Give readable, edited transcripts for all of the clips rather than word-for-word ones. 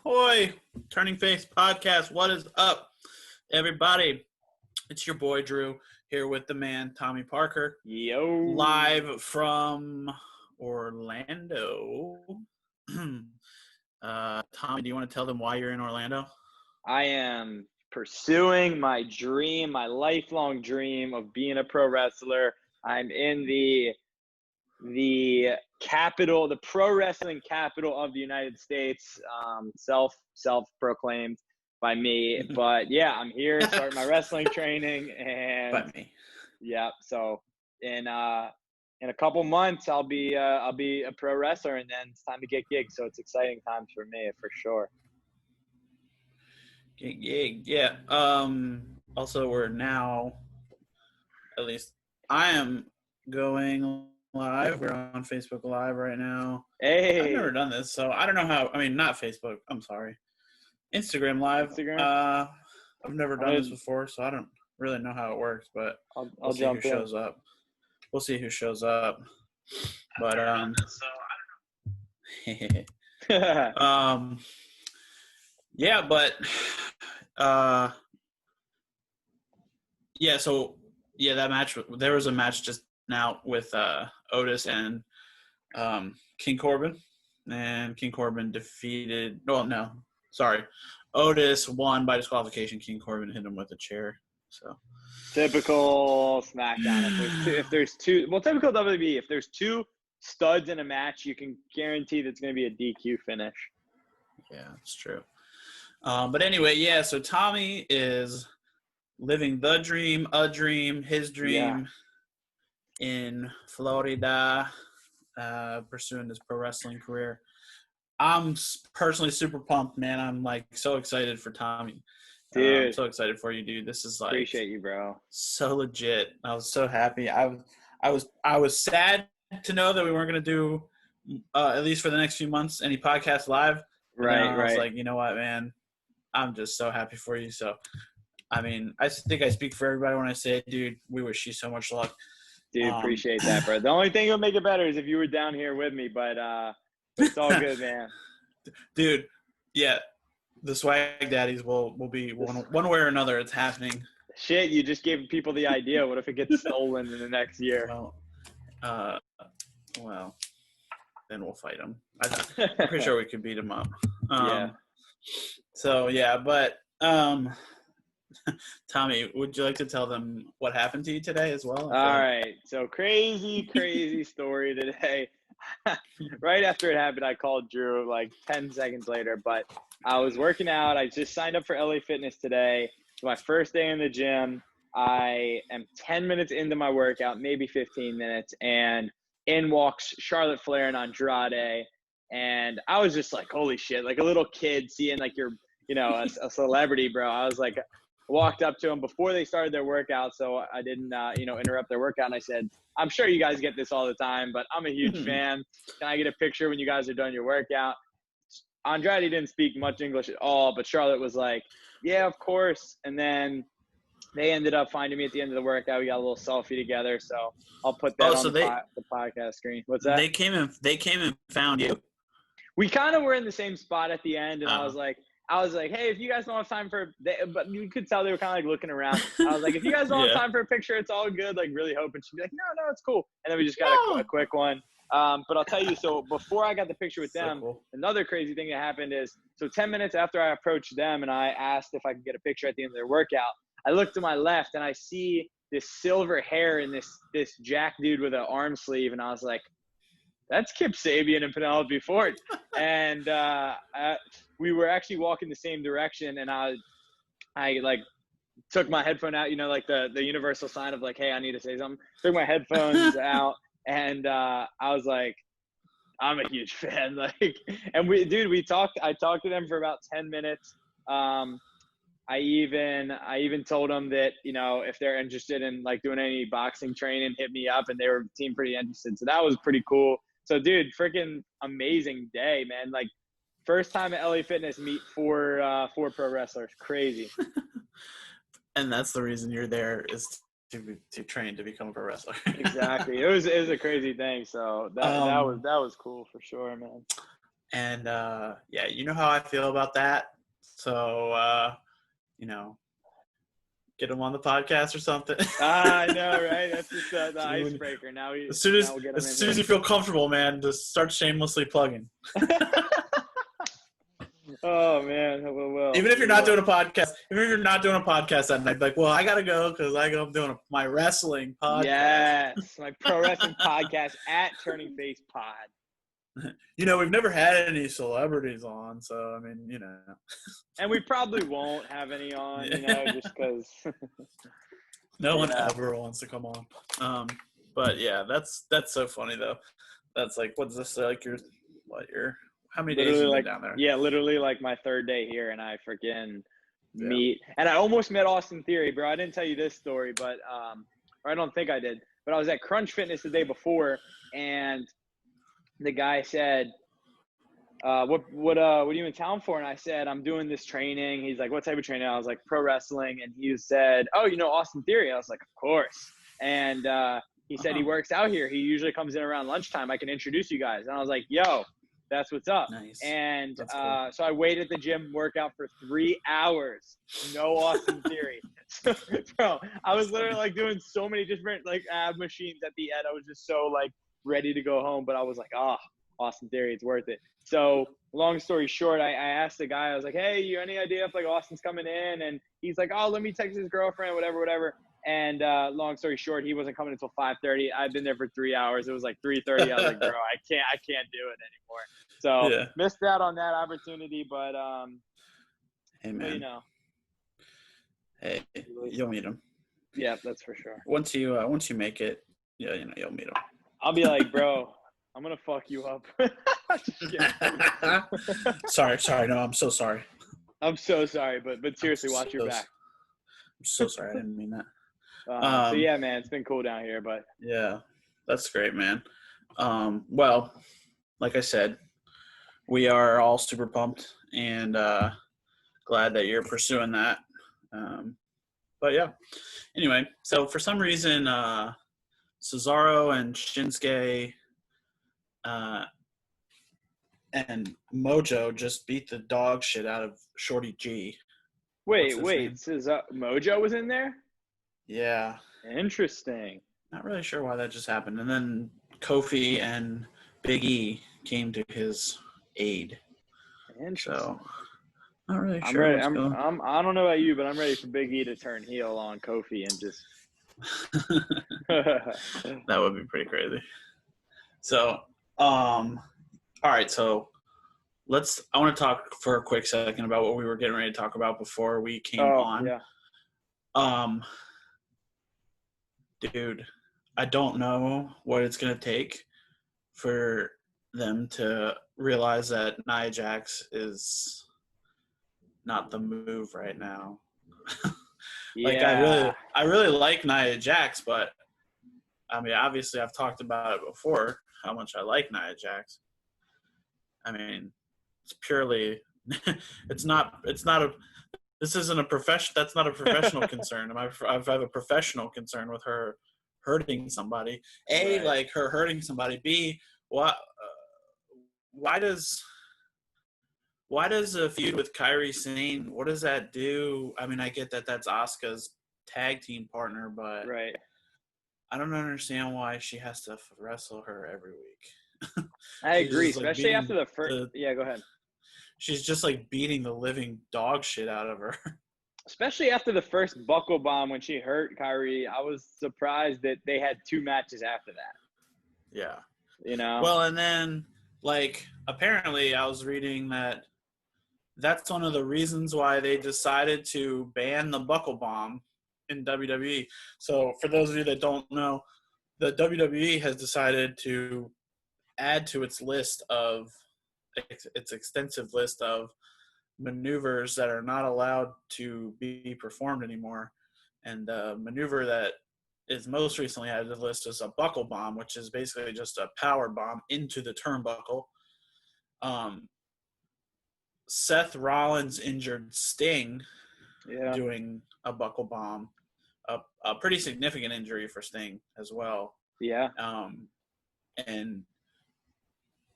Ahoy! Turning Face Podcast. What is up, everybody? It's your boy Drew here with the man Tommy Parker. Yo. Live from Orlando. Tommy, do you want to tell them why you're in Orlando? I am pursuing my dream, my lifelong dream of being a pro wrestler. I'm in the capital, the pro wrestling capital of the United States, self-proclaimed by me. But yeah, I'm here starting my wrestling training, and By me. yeah. So in a couple months, I'll be a pro wrestler, and then it's time to get gigs. So it's exciting times for me for sure. Yeah. Also, we're now, at least I am going live. We're on Facebook Live right now. Hey. I've never done this, so I don't know how. I mean, not Facebook. I'm sorry. Instagram Live. Instagram? I've never done this before, so I don't really know how it works, but I'll see jump who shows up. We'll see who shows up. But yeah, but yeah, so yeah, that match, there was a match just now with Otis and King Corbin, and King Corbin defeated Otis won by disqualification. King Corbin hit him with a chair. So typical SmackDown. If there's two, well, typical WWE. If there's two studs in a match, you can guarantee that's going to be a DQ finish. Yeah, it's true. But anyway, yeah. So Tommy is living the dream, his dream in Florida, pursuing his pro wrestling career. I'm personally super pumped, man. I'm like so excited for Tommy. Dude, I'm so excited for you, dude. This is like, appreciate you, bro. So legit. I was so happy. I was sad to know that we weren't gonna do at least for the next few months any podcast live. Right. I was like, you know what, man, I'm just so happy for you. So, I mean, I think I speak for everybody when I say, dude, we wish you so much luck. Dude, appreciate that, bro. The only thing that would make it better is if you were down here with me, but it's all good, man. Dude, yeah, the Swag Daddies will be one way or another. It's happening. Shit, you just gave people the idea. What if it gets stolen in the next year? Well, then we'll fight them. I'm pretty sure we could beat them up. Yeah. So yeah, but Tommy, would you like to tell them what happened to you today as well? All right. So crazy story today. Right after it happened, I called Drew like 10 seconds later, but I was working out. I just signed up for LA Fitness today. It's my first day in the gym. I am 10 minutes into my workout, maybe 15 minutes, and in walks Charlotte Flair and Andrade. And I was just like, holy shit, like a little kid seeing like you're, a celebrity, bro. I was like, walked up to them before they started their workout, so I didn't, interrupt their workout. And I said, I'm sure you guys get this all the time, but I'm a huge fan. Can I get a picture when you guys are done your workout? Andrade didn't speak much English at all, but Charlotte was like, yeah, of course. And then they ended up finding me at the end of the workout. We got a little selfie together, so I'll put that on the podcast screen. What's that? They came and found you. We kind of were in the same spot at the end, and I was like, hey, if you guys don't have time but you could tell they were kind of like looking around. I was like, if you guys don't have time for a picture, it's all good. Like really hoping she'd be like, no, it's cool. And then we just got a quick one. But I'll tell you, so before I got the picture with them, another crazy thing that happened is, so 10 minutes after I approached them and I asked if I could get a picture at the end of their workout, I looked to my left and I see this silver hair in this Jack dude with an arm sleeve. And I was like, that's Kip Sabian and Penelope Ford. And we were actually walking the same direction, and I like took my headphone out, like the universal sign of like, hey, I need to say something. Took my headphones out, and I was like, I'm a huge fan. Like, and we talked. I talked to them for about 10 minutes. I even told them that, if they're interested in like doing any boxing training, hit me up, and they seemed pretty interested. So that was pretty cool. So dude, freaking amazing day, man. Like first time at LA Fitness, meet four pro wrestlers. Crazy. And that's the reason you're there, is to train to become a pro wrestler. Exactly. It was a crazy thing. So that was cool for sure, man. And yeah, you know how I feel about that. So you know, get him on the podcast or something. I know, right? That's just the icebreaker. Now as soon as we'll get him in you here. feel comfortable, man, just start shamelessly plugging. Oh man, well. Even if you're not doing a podcast, that night, like, well, I gotta go because I'm doing my wrestling podcast. Yes, my pro wrestling podcast at Turning Face Pod. You know, we've never had any celebrities on, so I mean, you know. And we probably won't have any on, you know, just because. No one ever wants to come on. But yeah, that's so funny though. That's like, what's this like? How many days have you been down there? Yeah, literally like my third day here, and I freaking meet. And I almost met Austin Theory, bro. I didn't tell you this story, but or I don't think I did. But I was at Crunch Fitness the day before, and the guy said, what are you in town for? And I said, I'm doing this training. He's like, what type of training? I was like, pro wrestling. And he said, oh, you know Austin Theory? I was like, of course. And he said he works out here. He usually comes in around lunchtime. I can introduce you guys. And I was like, yo, that's what's up. Nice. And cool. So I waited at the gym, workout for 3 hours. No Austin Theory. So, bro, I was literally like doing so many different like ab machines at the end. I was just so like ready to go home. But I was like, Austin Theory, it's worth it. So long story short, I asked the guy, I was like, hey, you any idea if like Austin's coming in? And he's like, oh, let me text his girlfriend, whatever. And long story short, he wasn't coming until 5:30. I've been there for 3 hours. It was like 3:30. I was like, bro, I can't do it anymore. So missed out on that opportunity, but hey man, but, you know, hey, you'll meet him. Yeah, that's for sure. Once you make it, yeah, you know, you'll meet him. I'll be like, bro, I'm gonna fuck you up. Sorry. No, I'm so sorry. I'm so sorry, but seriously, watch your back. I'm so sorry. I didn't mean that. So yeah, man, it's been cool down here, but yeah, that's great, man. Well, like I said, we are all super pumped and glad that you're pursuing that. But yeah, anyway, so for some reason, Cesaro and Shinsuke and Mojo just beat the dog shit out of Shorty G. Wait, Mojo was in there? Yeah. Interesting. Not really sure why that just happened. And then Kofi and Big E came to his aid. Interesting. So, not really I'm sure. ready. I don't know about you, but I'm ready for Big E to turn heel on Kofi and just. That would be pretty crazy. So, all right. So, I want to talk for a quick second about what we were getting ready to talk about before we came on. Yeah. Dude, I don't know what it's going to take for them to realize that Nia Jax is not the move right now. Like, I really like Nia Jax, but I mean, obviously I've talked about it before, how much I like Nia Jax. I mean, it's purely, this isn't a that's not a professional concern. I have a professional concern with her hurting somebody. A, right. Like her hurting somebody. B, why does a feud with Kairi Sane, what does that do? I mean, I get that that's Asuka's tag team partner, but right. I don't understand why she has to wrestle her every week. I agree, especially like after the first. Yeah, go ahead. She's just like beating the living dog shit out of her. Especially after the first buckle bomb when she hurt Kairi, I was surprised that they had 2 matches after that. Yeah. You know? Well, and then, like, apparently I was reading that that's one of the reasons why they decided to ban the buckle bomb in WWE. So for those of you that don't know, the WWE has decided to add to its extensive list of maneuvers that are not allowed to be performed anymore. And the maneuver that is most recently added to the list is a buckle bomb, which is basically just a power bomb into the turnbuckle. Seth Rollins injured Sting doing a buckle bomb, a pretty significant injury for Sting as well. Yeah. And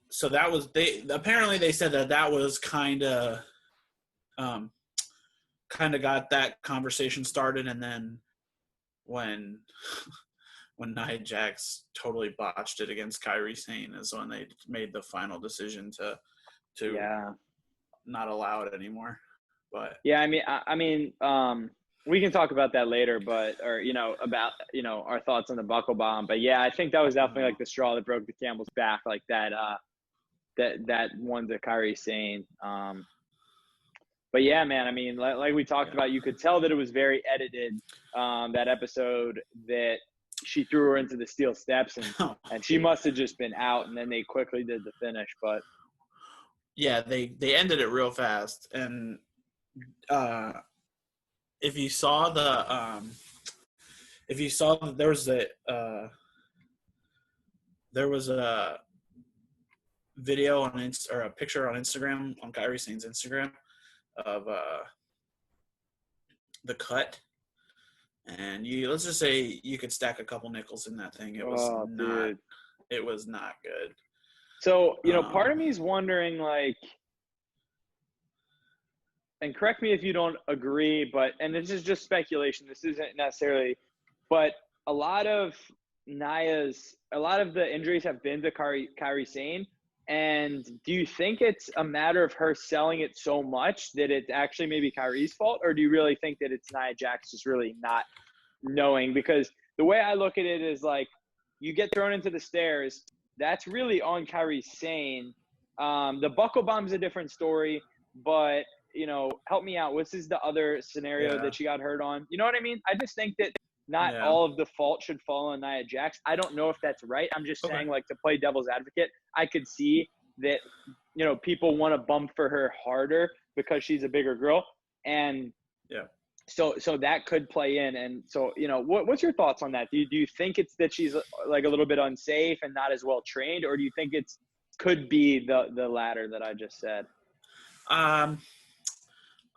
so that was they said that was kind of got that conversation started, and then when Nia Jax totally botched it against Kairi Sane is when they made the final decision to not allow it anymore. But yeah, I mean, we can talk about that later, but about our thoughts on the buckle bomb. But yeah, I think that was definitely like the straw that broke the camel's back, like that one to Kairi Sane. But yeah, man, I mean, like we talked about, you could tell that it was very edited. That episode that she threw her into the steel steps, and she must have just been out, and then they quickly did the finish. But yeah, they ended it real fast, and if you saw there was a video or a picture on Instagram, on Kairi Sane's Instagram, of the cut, and let's just say you could stack a couple nickels in that thing. It was not good. So part of me is wondering, like, and correct me if you don't agree, and this is just speculation, this isn't necessarily, but a lot of the injuries have been to Kairi Sane. And do you think it's a matter of her selling it so much that it's actually maybe Kairi's fault? Or do you really think that it's Nia Jax just really not knowing? Because the way I look at it is, like, you get thrown into the stairs, that's really on Kairi Sane. The buckle bomb's a different story, but, help me out. What's the other scenario that she got hurt on? You know what I mean? I just think that not all of the fault should fall on Nia Jax. I don't know if that's right. I'm just saying, like, to play devil's advocate, I could see that, people want to bump for her harder because she's a bigger girl. And so that could play in. And so, what's your thoughts on that? Do you think it's that she's like a little bit unsafe and not as well trained, or do you think could be the latter that I just said?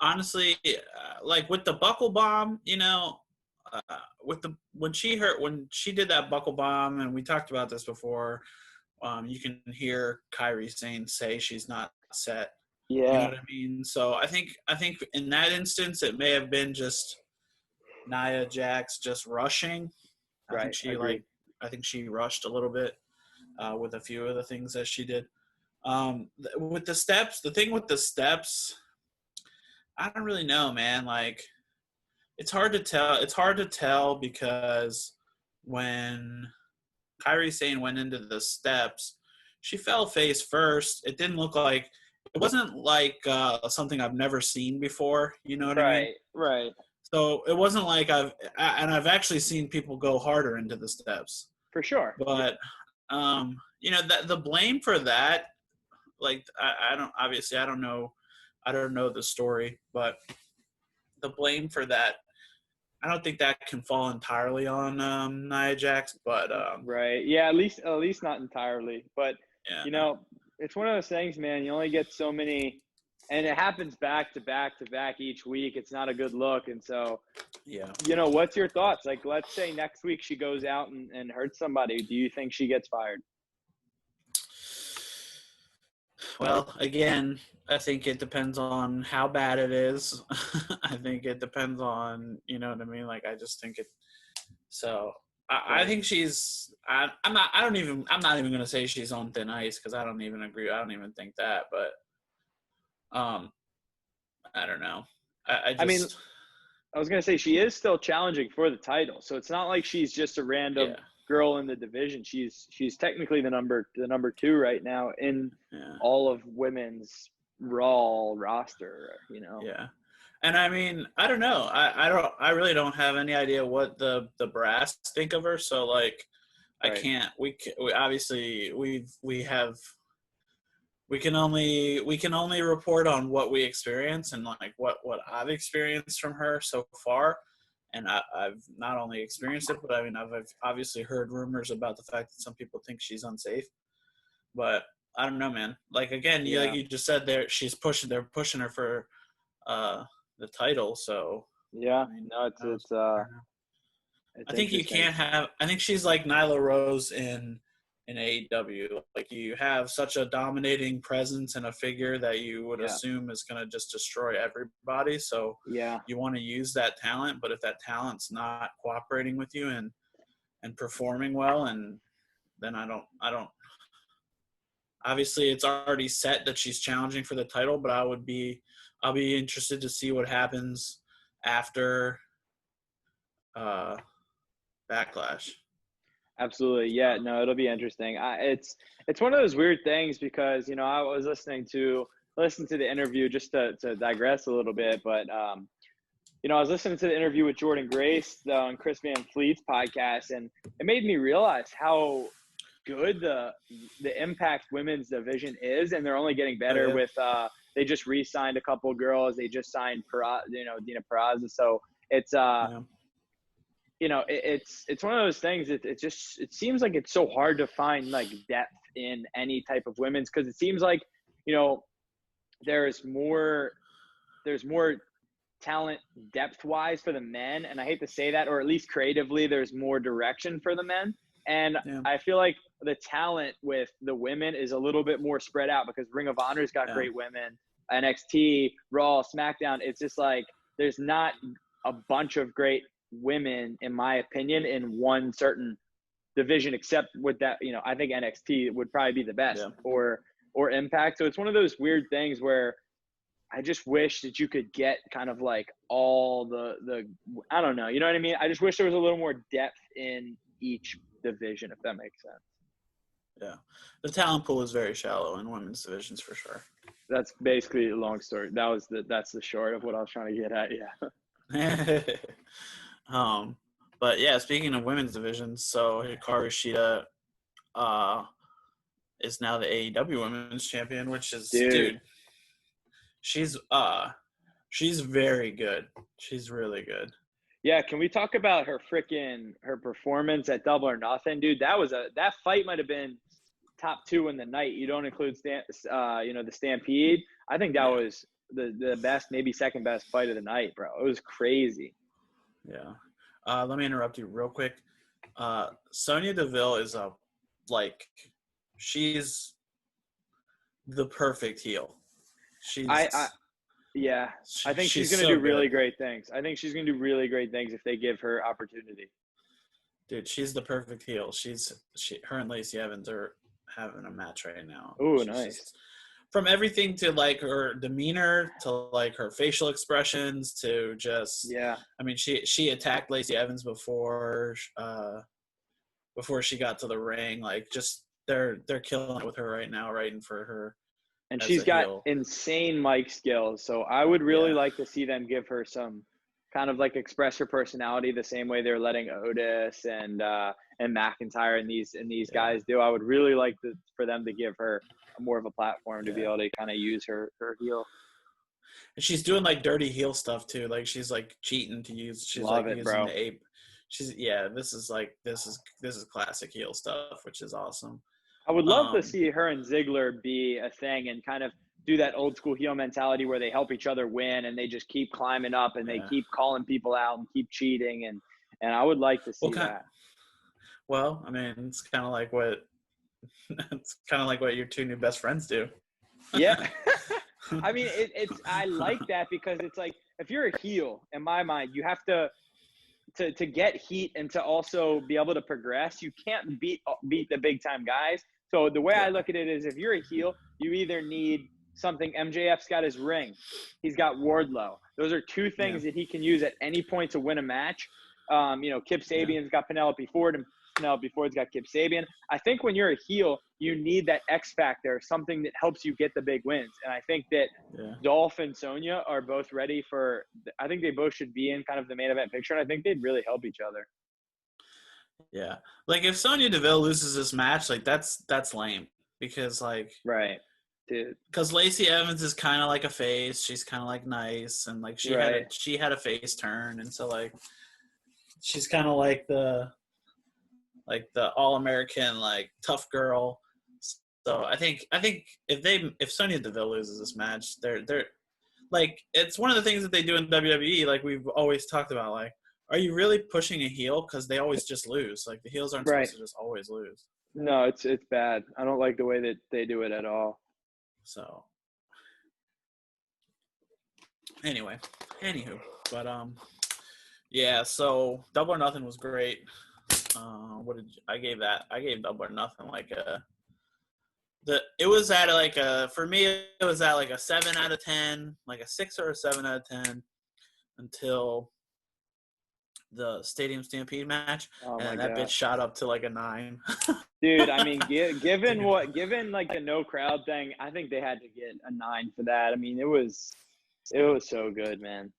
Honestly, like with the buckle bomb, when she did that buckle bomb, and we talked about this before, you can hear Kairi Sane say she's not set. Yeah. You know what I mean? So I think in that instance, it may have been just Nia Jax just rushing. I think she rushed a little bit with a few of the things that she did. With the steps, the thing with the steps, I don't really know, man. Like, it's hard to tell. It's hard to tell because when Kairi Sane went into the steps, she fell face first. It wasn't like something I've never seen before. You know what I mean? Right. So it wasn't like I've actually seen people go harder into the steps. For sure. But that the blame for that, like, I don't know the story, but the blame for that, I don't think that can fall entirely on Nia Jax, but right. Yeah, at least not entirely. But it's one of those things, man. You only get so many, and it happens back to back to back each week. It's not a good look. And so what's your thoughts? Like, let's say next week she goes out and hurts somebody. Do you think she gets fired? Well, again, I think it depends on how bad it is. I think it depends on, you know what I mean? Like, I just think it. So I think she's. I'm not even going to say she's on thin ice because I don't even agree. I don't even think that. But, I don't know. I mean, I was going to say she is still challenging for the title, so it's not like she's just a random girl in the division. She's technically the number 2 right now in all of women's Raw roster, Yeah. And I mean, I don't know. I really don't have any idea what the brass think of her. So, like, right. I can't. We obviously we can only report on what we experience and like what I've experienced from her so far. And I've not only experienced it, but I mean, I've obviously heard rumors about the fact that some people think she's unsafe. But I don't know, man. Like, again, like you just said, they're pushing her for the title. So yeah, I mean, no, I think you can't have. I think she's like Nyla Rose in in AEW. Like, you have such a dominating presence and a figure that you would assume is going to just destroy everybody. So you want to use that talent, but if that talent's not cooperating with you and performing well, and then I don't. Obviously, it's already set that she's challenging for the title, but I'll be interested to see what happens after Backlash. Absolutely. Yeah, no, it'll be interesting. It's one of those weird things because, you know, I was listening to the interview just to digress a little bit, but you know, I was listening to the interview with Jordan Grace on Chris Van Fleet's podcast, and it made me realize how good the Impact women's division is, and they're only getting better with they just re-signed a couple girls. They just signed Dina Peraza. So it's you know, it's one of those things. It seems like it's so hard to find like depth in any type of women's, because it seems like, you know, there's more talent depth wise for the men, and I hate to say that, or at least creatively there's more direction for the men, and I feel like the talent with the women is a little bit more spread out because Ring of Honor's got great women, NXT, Raw, SmackDown. It's just like there's not a bunch of great women, in my opinion, in one certain division, except with that, you know, I think NXT would probably be the best, or Impact. So it's one of those weird things where I just wish that you could get kind of like all the I don't know, you know what I mean? I just wish there was a little more depth in each division, if that makes sense. Yeah. The talent pool is very shallow in women's divisions for sure. That's basically a long story. That's the short of what I was trying to get at. Yeah. But yeah, speaking of women's divisions, so Hikaru Shida is now the AEW Women's Champion, which is dude, she's very good. She's really good. Yeah, can we talk about her performance at Double or Nothing, dude? That fight might have been top 2 in the night. You don't include the Stampede. I think that was the best, maybe second best fight of the night, bro. It was crazy. Yeah. Let me interrupt you real quick. Sonya Deville is she's the perfect heel. I think she's going to do really great things. I think she's going to do really great things if they give her opportunity. Dude, she's the perfect heel. Her and Lacey Evans are having a match right now. Oh, nice. From everything to like her demeanor to like her facial expressions to just I mean, she attacked Lacey Evans before she got to the ring. Like, just they're killing it with her right now, writing for her. And she's got insane mic skills, so I would really like to see them give her some kind of like express her personality the same way they're letting Otis and McIntyre and these guys do. I would really like for them to give her more of a platform to be able to kind of use her heel. And she's doing like dirty heel stuff too. Like, she's like cheating to use. She's Love like it, using bro. the ape. This is classic heel stuff, which is awesome. I would love to see her and Ziggler be a thing and kind of do that old school heel mentality where they help each other win and they just keep climbing up and they keep calling people out and keep cheating, and I would like to see that. Well, I mean, it's kind of like what your 2 new best friends do. Yeah. I mean, I like that because it's like, if you're a heel, in my mind, you have to get heat and to also be able to progress. You can't beat the big time guys. So the way I look at it is, if you're a heel, you either need something. MJF's got his ring. He's got Wardlow. Those are 2 things that he can use at any point to win a match. Kip Sabian's got Penelope Ford, and Penelope Ford's got Kip Sabian. I think when you're a heel, you need that X factor, something that helps you get the big wins. And I think that Dolph and Sonya are both ready for – I think they both should be in kind of the main event picture, and I think they'd really help each other. Yeah. Like, if Sonya Deville loses this match, like, that's lame. Because, like – right. Dude. Because Lacey Evans is kind of like a face. She's kind of like nice. And, like, she had a face turn. And so, like, she's kind of like the all-American, like, tough girl. So I think if Sonya Deville loses this match, they're like, it's one of the things that they do in WWE. Like, we've always talked about, like, are you really pushing a heel? Because they always just lose. Like, the heels aren't supposed to just always lose. No, it's bad. I don't like the way that they do it at all. So anyway, anywho, but yeah. So Double or Nothing was great. I gave that? I gave Double or Nothing like it was at like for me it was at like a 7 out of 10, like a 6 or a 7 out of 10 until the Stadium Stampede match, Oh my and that bitch God. shot up to like a 9. Dude, I mean, given Dude. like the no crowd thing, I think they had to get a 9 for that. I mean, it was so good, man.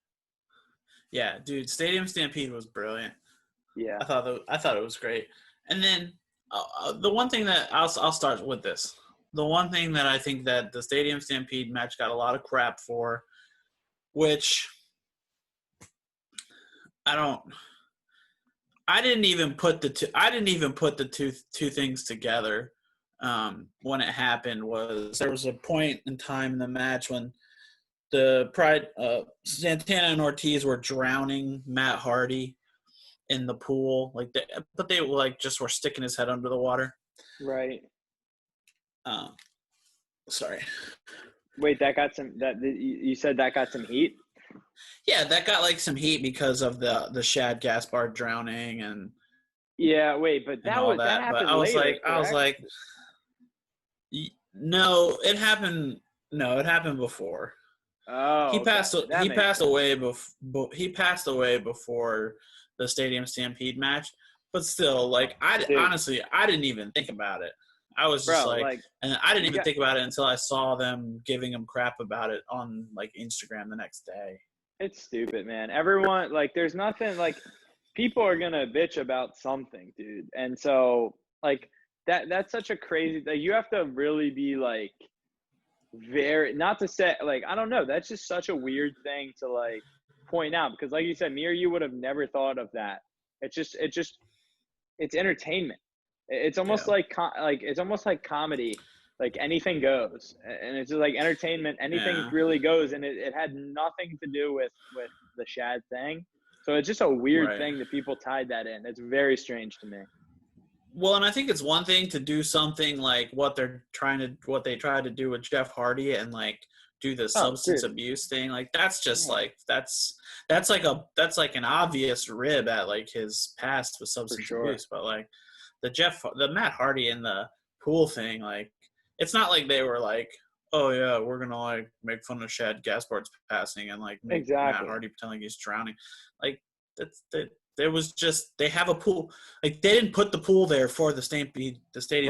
Yeah, dude, Stadium Stampede was brilliant. Yeah. I thought it was great. And then the one thing that I'll start with this. The one thing that I think that the Stadium Stampede match got a lot of crap for, which I didn't even put the two things together when it happened. Was there was a point in time in the match when the Santana and Ortiz were drowning Matt Hardy in the pool, but they like just were sticking his head under the water. Right. Sorry. Wait, you said that got some heat? Yeah, that got like some heat because of the Shad Gaspard drowning and Yeah, wait, but all that that. But happened later, I was correct? like, no, it happened. No, it happened before. Oh, okay. That He makes passed sense. away he passed away before the Stadium Stampede match. But still, like Dude, honestly, I didn't even think about it. I was just bro, like, like and I didn't you even got think about it until I saw them giving him crap about it on like Instagram the next day. it's stupid, man. Everyone like there's nothing like people are gonna bitch about something, dude. And so like that's such a crazy like you have to really be like very not to say like I don't know, that's just such a weird thing to like point out because like you said, me or you would have never thought of that. It's it's entertainment. It's almost Yeah, like it's almost like comedy. Like anything goes, and it's just like entertainment. Anything yeah. really goes, and it had nothing to do with the Shad thing. So it's just a weird Right. thing that people tied that in. It's very strange to me. Well, and I think it's one thing to do something like what they tried to do with Jeff Hardy and like do the Oh, substance dude. abuse thing. Like that's just Yeah, like that's like an obvious rib at like his past with for substance sure. abuse. But like the Matt Hardy and the pool thing, like it's not like they were like, oh yeah, we're gonna like make fun of Shad Gaspard's passing and like make Matt Exactly. Hardy pretend like he's drowning. Like that's that. There was just they have a pool. Like they didn't put the pool there for the Stadium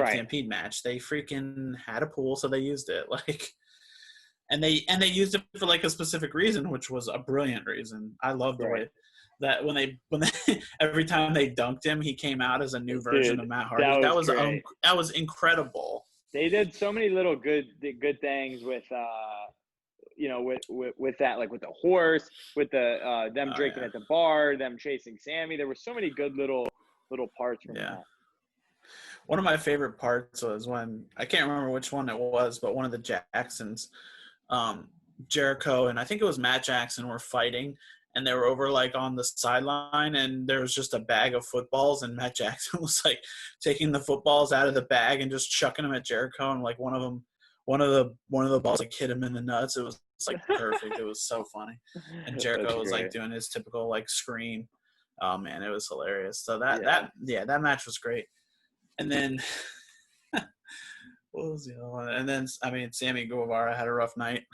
Right. Stampede match. They freaking had a pool, so they used it. Like, and they used it for like a specific reason, which was a brilliant reason. I love the Right. way that when they every time they dunked him, he came out as a new version Dude, of Matt that Hardy. was great. That was incredible. They did so many little good things with with that, like with the horse, with the them Oh drinking yeah, at the bar, them chasing Sammy. There were so many good little parts from yeah. that. One of my favorite parts was when I can't remember which one it was, but one of the Jacksons, Jericho and I think it was Matt Jackson were fighting, and they were over like on the sideline, and there was just a bag of footballs, and Matt Jackson was like taking the footballs out of the bag and just chucking them at Jericho, and like one of the balls like hit him in the nuts. It was like perfect. It was so funny, and That's Jericho was like great. doing his typical like scream. Oh man, it was hilarious. So Yeah. that match was great. And then what was the other one? And then I mean, Sammy Guevara had a rough night.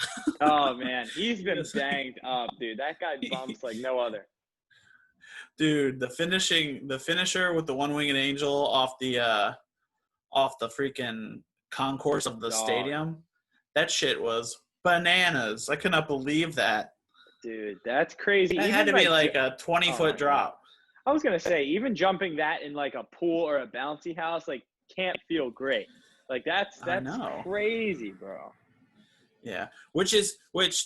Oh man, he's been Yes. banged up, dude. That guy bumps like no other. Dude, the finisher with the one winged angel off the freaking concourse of the Dog, stadium. That shit was bananas. I could not believe that. dude, that's crazy. That had Even to be like, like a 20 oh foot my god. drop. I was gonna say, even jumping that in like a pool or a bouncy house, like can't feel great. Like I that's know. crazy, bro. Yeah. Which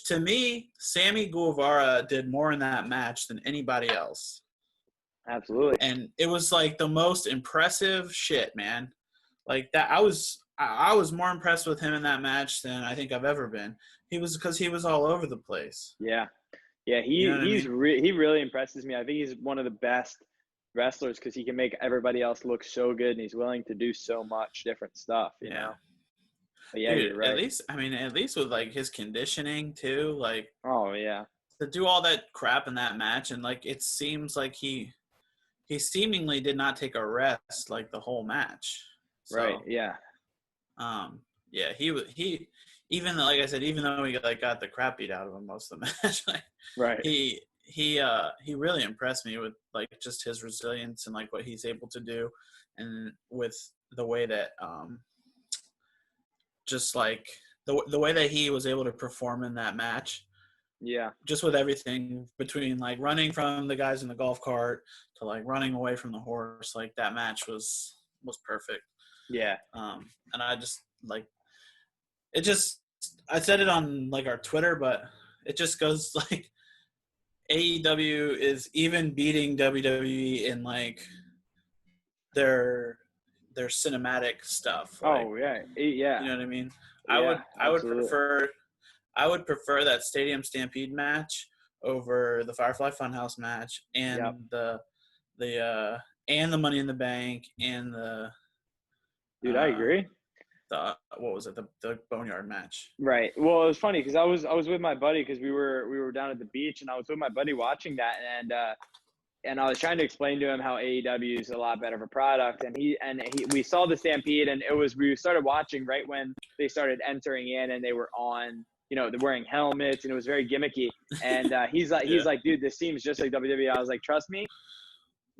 to me, Sammy Guevara did more in that match than anybody else. Absolutely. And it was like the most impressive shit, man. Like that, I was more impressed with him in that match than I think I've ever been. He was because he was all over the place. Yeah. Yeah, You know what I mean? he really impresses me. I think he's one of the best wrestlers because he can make everybody else look so good, and he's willing to do so much different stuff, you know? But yeah, Dude, you're right. at least with like his conditioning too, like Oh, yeah. to do all that crap in that match, and like it seems like he seemingly did not take a rest like the whole match. So, Right, yeah. Yeah, he even like I said, even though he like got the crap beat out of him most of the match, like Right. he really impressed me with like just his resilience and like what he's able to do, and with the way that just like the way that he was able to perform in that match. Yeah. Just with everything between like running from the guys in the golf cart to like running away from the horse, like that match was perfect. Yeah. And I just like it. Just I said it on like our Twitter, but it just goes like AEW is even beating WWE in like their cinematic stuff. Like, Oh, yeah. Yeah. you know what I mean? Yeah, I would absolutely. prefer that Stadium Stampede match over the Firefly Funhouse match and the and the Money in the Bank and the Dude, I agree. The what was it, the Boneyard match. Right. Well, it was funny because I was with my buddy because we were down at the beach, and I was with my buddy watching that, and I was trying to explain to him how AEW is a lot better of a product, and we saw the Stampede, and we started watching right when they started entering in, and they were on, you know, they're wearing helmets, and it was very gimmicky, and he's like, dude, this seems just like WWE. I was like, trust me,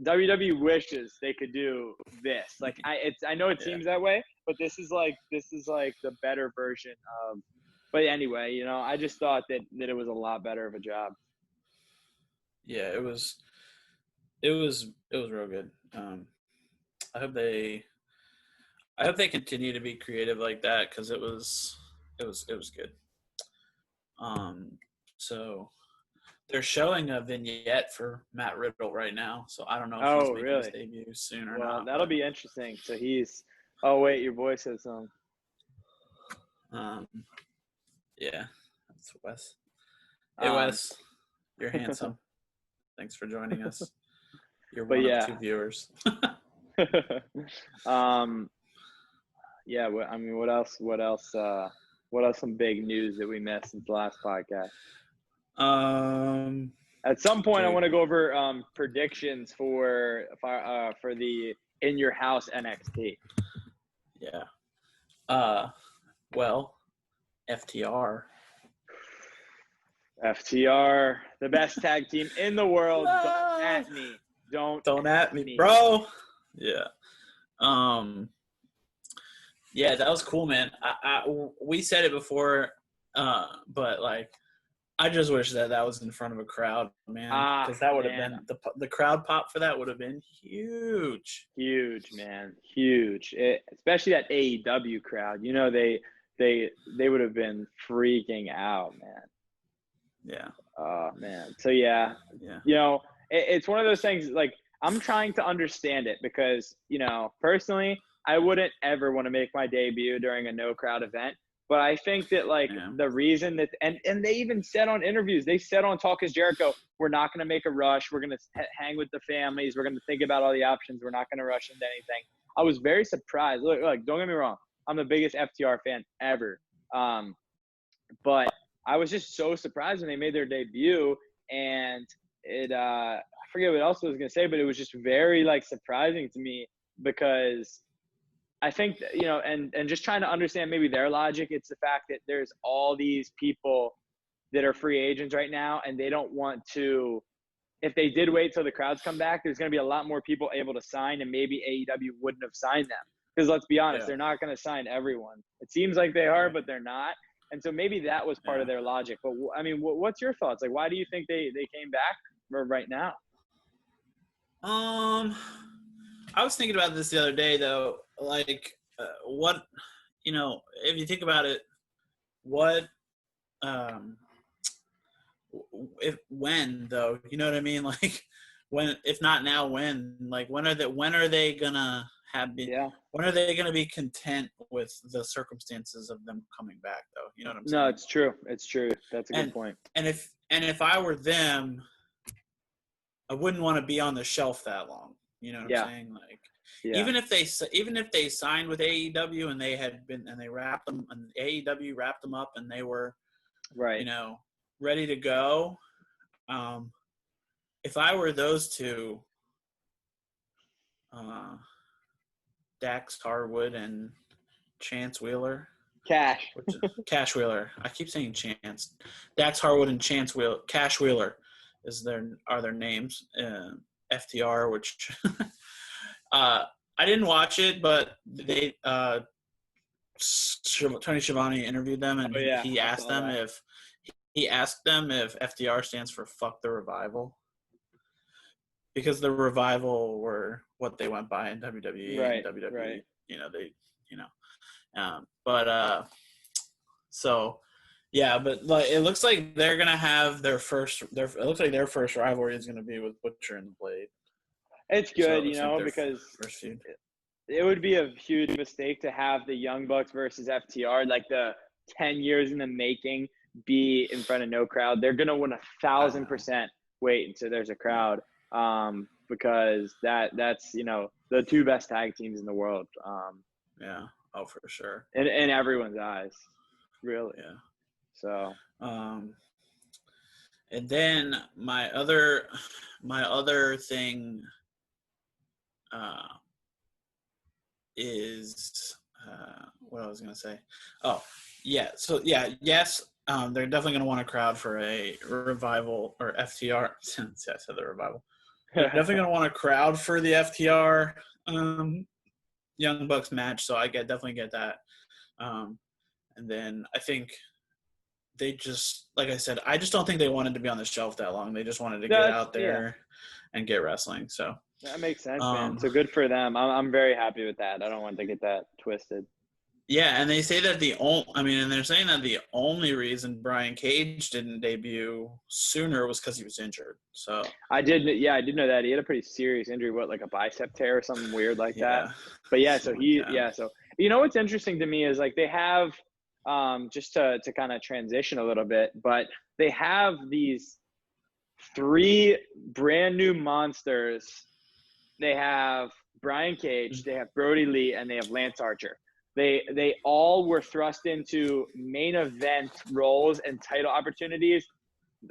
WWE wishes they could do this. Like I know it seems that way, but this is like the better version of. But anyway, you know, I just thought that it was a lot better of a job. Yeah, it was real good. I hope they continue to be creative like that because it was good. So they're showing a vignette for Matt Riddle right now, so I don't know if he's making his debut soon or not. Well, that'll be interesting. So he's. Oh wait, your boy says something. Yeah, that's Wes. Hey Wes, you're handsome. Thanks for joining us. You're one of 2 viewers. Yeah. I mean, what else? What else? What else? Some big news that we missed since the last podcast. At some point, I want to go over predictions for the In Your House NXT. Yeah. Well, FTR, the best tag team in the world. Don't at me. Don't at me, bro. Yeah. Yeah, that was cool, man. We said it before, but like, I just wish that was in front of a crowd, man, because that would have been the crowd pop for that would have been huge. Huge, man, huge. Especially that AEW crowd. You know, they would have been freaking out, man. Yeah. Oh man. So yeah. You know, it's one of those things. Like, I'm trying to understand it because, you know, personally, I wouldn't ever want to make my debut during a no crowd event. But I think that, like, the reason that – and they even said on interviews, they said on Talk is Jericho, we're not going to make a rush. We're going to hang with the families. We're going to think about all the options. We're not going to rush into anything. I was very surprised. Look, don't get me wrong. I'm the biggest FTR fan ever. But I was just so surprised when they made their debut. And I forget what else I was going to say, but it was just very, like, surprising to me because – I think, you know, and just trying to understand maybe their logic, it's the fact that there's all these people that are free agents right now, and they don't want to – if they did wait till the crowds come back, there's going to be a lot more people able to sign, and maybe AEW wouldn't have signed them. Because let's be honest, they're not going to sign everyone. It seems like they are, but they're not. And so maybe that was part of their logic. But, I mean, what's your thoughts? Like, why do you think they came back right now? I was thinking about this the other day, though. Like, what, you know, if you think about it, what, when though, you know what I mean? Like, when, if not now, when? Like, when are they gonna when are they gonna be content with the circumstances of them coming back, though? You know what I'm saying? No, it's true. It's true. That's a good point. And if I were them, I wouldn't want to be on the shelf that long. You know what Yeah. I'm saying? Like, Yeah. even if they signed with AEW and they wrapped them, and AEW wrapped them up and they were, Right. you know, ready to go. If I were those two, Dax Harwood and Chance Wheeler. Cash Wheeler. I keep saying Chance. Dax Harwood and Cash Wheeler are their names. FTR, which I didn't watch it, but they Tony Schiavone interviewed them, and he asked them if FTR stands for "fuck the revival," because the revival were what they went by in WWE and WWE. Right. So yeah, but like it looks like they're gonna have their first rivalry is gonna be with Butcher and the Blade. It's good, because first feud. It would be a huge mistake to have the Young Bucks versus FTR, like the 10 years in the making, be in front of no crowd. They're gonna 1,000% wait until there's a crowd, because that's the two best tag teams in the world. Yeah. Oh, for sure. In everyone's eyes, really. Yeah. So. And then my other thing is what I was gonna say. Oh, yeah. So yeah, yes. They're definitely gonna want a crowd for a revival or FTR. Yeah, I said the revival. They're definitely gonna want a crowd for the FTR Young Bucks match. So I definitely get that. And then I think they just, like I said, I just don't think they wanted to be on the shelf that long. They just wanted to get out there and get wrestling. So that makes sense, man. So good for them. I'm very happy with that. I don't want to get that twisted. Yeah, and they say that they're saying that the only reason Brian Cage didn't debut sooner was because he was injured. So I did know that he had a pretty serious injury, like a bicep tear or something weird like that. But so what's interesting to me is like they have just to kind of transition a little bit, but they have these 3 brand new monsters. They have Brian Cage, they have Brody Lee, and they have Lance Archer. They all were thrust into main event roles and title opportunities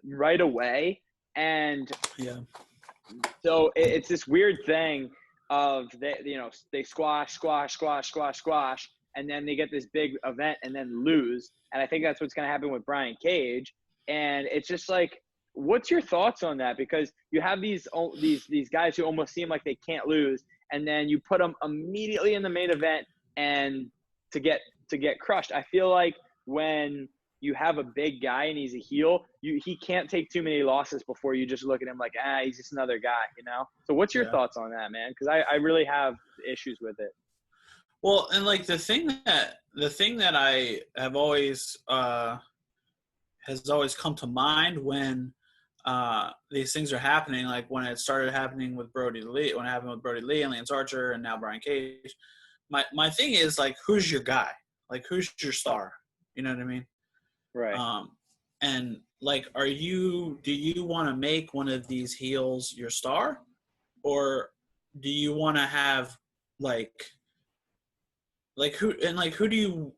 right away. And so it's this weird thing of they squash, and then they get this big event and then lose. And I think that's what's going to happen with Brian Cage. And it's just like, what's your thoughts on that? Because you have these guys who almost seem like they can't lose, and then you put them immediately in the main event and to get crushed. I feel like when you have a big guy and he's a heel, he can't take too many losses before you just look at him like, he's just another guy, So what's your thoughts on that, man? Because I really have issues with it. Well, and like the thing that I have always has always come to mind when these things are happening, like when it started happening with Brody Lee, when it happened with Brody Lee and Lance Archer and now Brian Cage. My thing is like, who's your guy? Like, who's your star? You know what I mean? Right. And like, do you want to make one of these heels your star, or do you want to have who do you?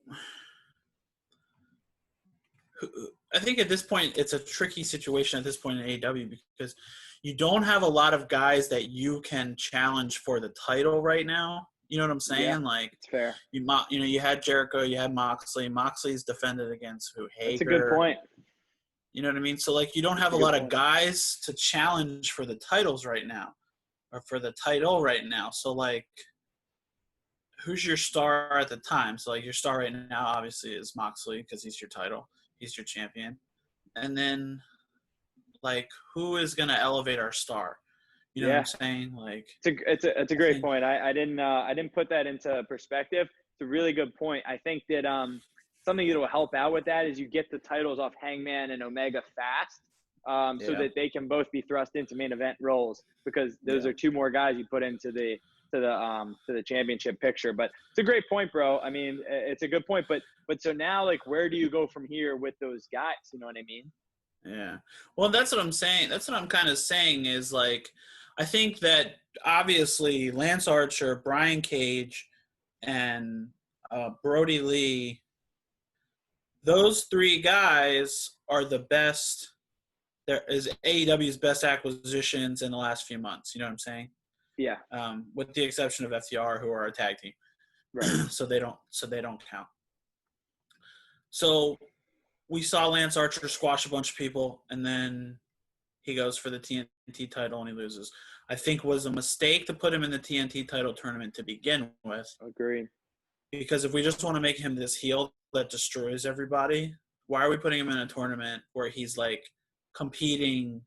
I think at this point it's a tricky situation at this point in AEW because you don't have a lot of guys that you can challenge for the title right now. You know what I'm saying? Yeah, like, it's fair. You had Jericho, you had Moxley. Moxley's defended against Hager. That's a good point. You know what I mean? So like, you don't have a lot of guys to challenge for the titles right now, or for the title right now. So like, who's your star at the time? So like, your star right now obviously is Moxley because he's your title, he's your champion, and then like, who is gonna elevate our star? You know what I'm saying? Like, it's a great point. I didn't put that into perspective. It's a really good point. I think that something that will help out with that is you get the titles off Hangman and Omega fast, so that they can both be thrust into main event roles, because those are 2 more guys you put into the championship picture. But it's a great point, bro. I mean, it's a good point. But so now, like, where do you go from here with those guys? You know what I mean? Yeah. Well, that's what I'm saying. That's what I'm kind of saying is like, I think that obviously Lance Archer, Brian Cage, and Brody Lee, those three guys are the best. There is AEW's best acquisitions in the last few months. You know what I'm saying? Yeah. With the exception of FTR, who are a tag team, Right. so they don't count. So we saw Lance Archer squash a bunch of people, and then he goes for the TNT title and he loses. I think it was a mistake to put him in the TNT title tournament to begin with. Agreed. Because if we just want to make him this heel that destroys everybody, why are we putting him in a tournament where he's like competing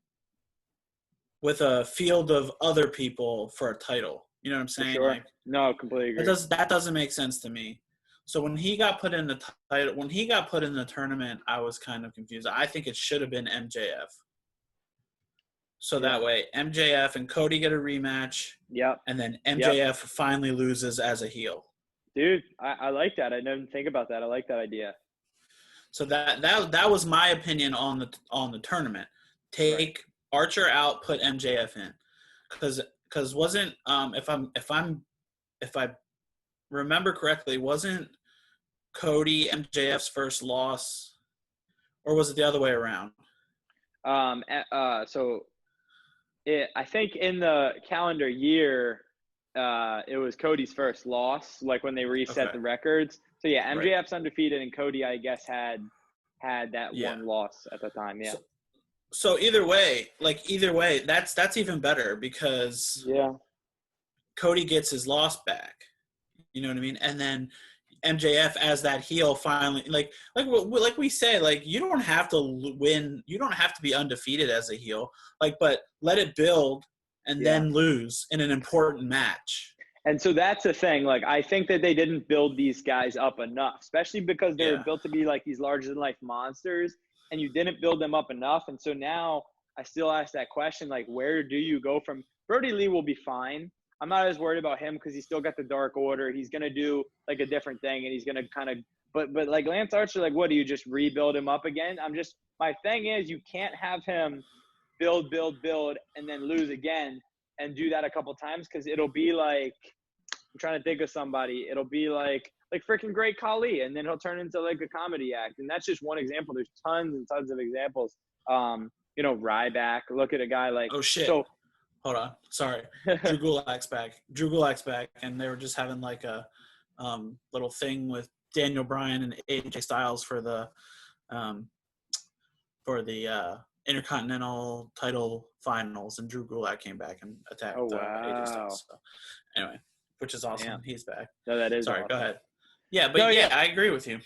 with a field of other people for a title? You know what I'm saying? For sure. Like, No, completely agree. that doesn't make sense to me. So when he got put in the title, when he got put in the tournament, I was kind of confused. I think it should have been MJF. So that way, MJF and Cody get a rematch. Yep. And then MJF finally loses as a heel. Dude, I like that. I didn't think about that. I like that idea. So that was my opinion on the tournament. Take Archer out, put MJF in, because wasn't if I remember correctly, wasn't Cody MJF's first loss, or was it the other way around? So I think in the calendar year, it was Cody's first loss, like when they reset the records. So yeah, MJF's undefeated, and Cody, I guess, had that one loss at the time. Yeah. So either way, that's even better because Cody gets his loss back. You know what I mean? And then MJF as that heel finally, like we say, like you don't have to win, you don't have to be undefeated as a heel, but let it build and then lose in an important match. And so that's the thing. Like, I think that they didn't build these guys up enough, especially because they were built to be like these larger than life monsters, and you didn't build them up enough. And so now I still ask that question, like, where do you go from? Brody Lee will be fine. I'm not as worried about him because he's still got the Dark Order. He's going to do like a different thing, and he's going to kind of but like Lance Archer, like, what do you just rebuild him up again? My thing is, you can't have him build, and then lose again and do that a couple times, because it'll be like, I'm trying to think of somebody. It'll be like freaking Great Khali, and then he'll turn into like a comedy act. And that's just one example. There's tons and tons of examples. Ryback. Look at a guy like. Oh shit. So, hold on. Sorry. Drew Gulak's back, and they were just having like a little thing with Daniel Bryan and AJ Styles for the Intercontinental title finals, and Drew Gulak came back and attacked AJ Styles. So, anyway, which is awesome. Damn. He's back. No, that is Sorry, awesome. Go ahead. Yeah, but I agree with you.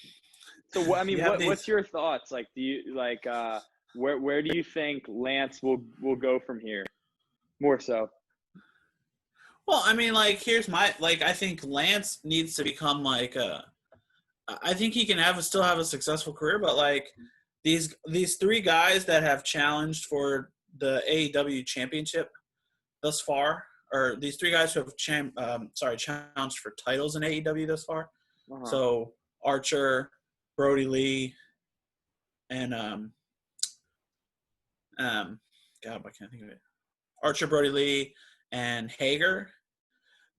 So, I mean, what's your thoughts? Like, do you where do you think Lance will go from here? More so. Well, I mean, here's my I think Lance needs to become I think he can still have a successful career, but these three guys that have challenged for the AEW championship thus far, or these three guys who have challenged for titles in AEW thus far. Uh-huh. So Archer, Brody Lee, and God, I can't think of it. Archer, Brody Lee, and Hager.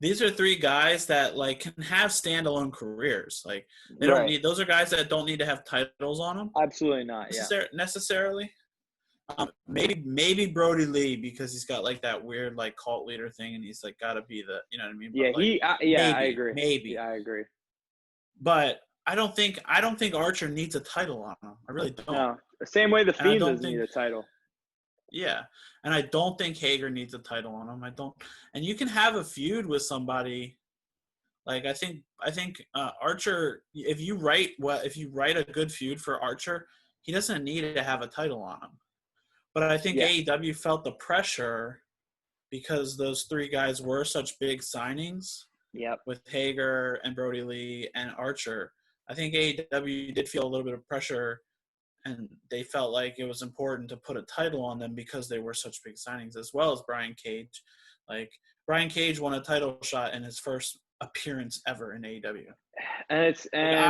These are three guys that can have standalone careers. They don't need. Those are guys that don't need to have titles on them. Absolutely not. Necessarily. Maybe Brody Lee, because he's got that weird cult leader thing, and he's got to be the, you know what I mean? Yeah, I agree. Maybe. Yeah, I agree. But I don't think Archer needs a title on him. I really don't. No, the same way the Fiend doesn't need a title. Yeah, and I don't think Hager needs a title on him. I don't. And you can have a feud with somebody. I think Archer. If you write a good feud for Archer, he doesn't need to have a title on him. But I think AEW felt the pressure because those three guys were such big signings. Yep. With Hager and Brody Lee and Archer, I think AEW did feel a little bit of pressure. And they felt like it was important to put a title on them because they were such big signings, as well as Brian Cage. Brian Cage won a title shot in his first appearance ever in AEW. I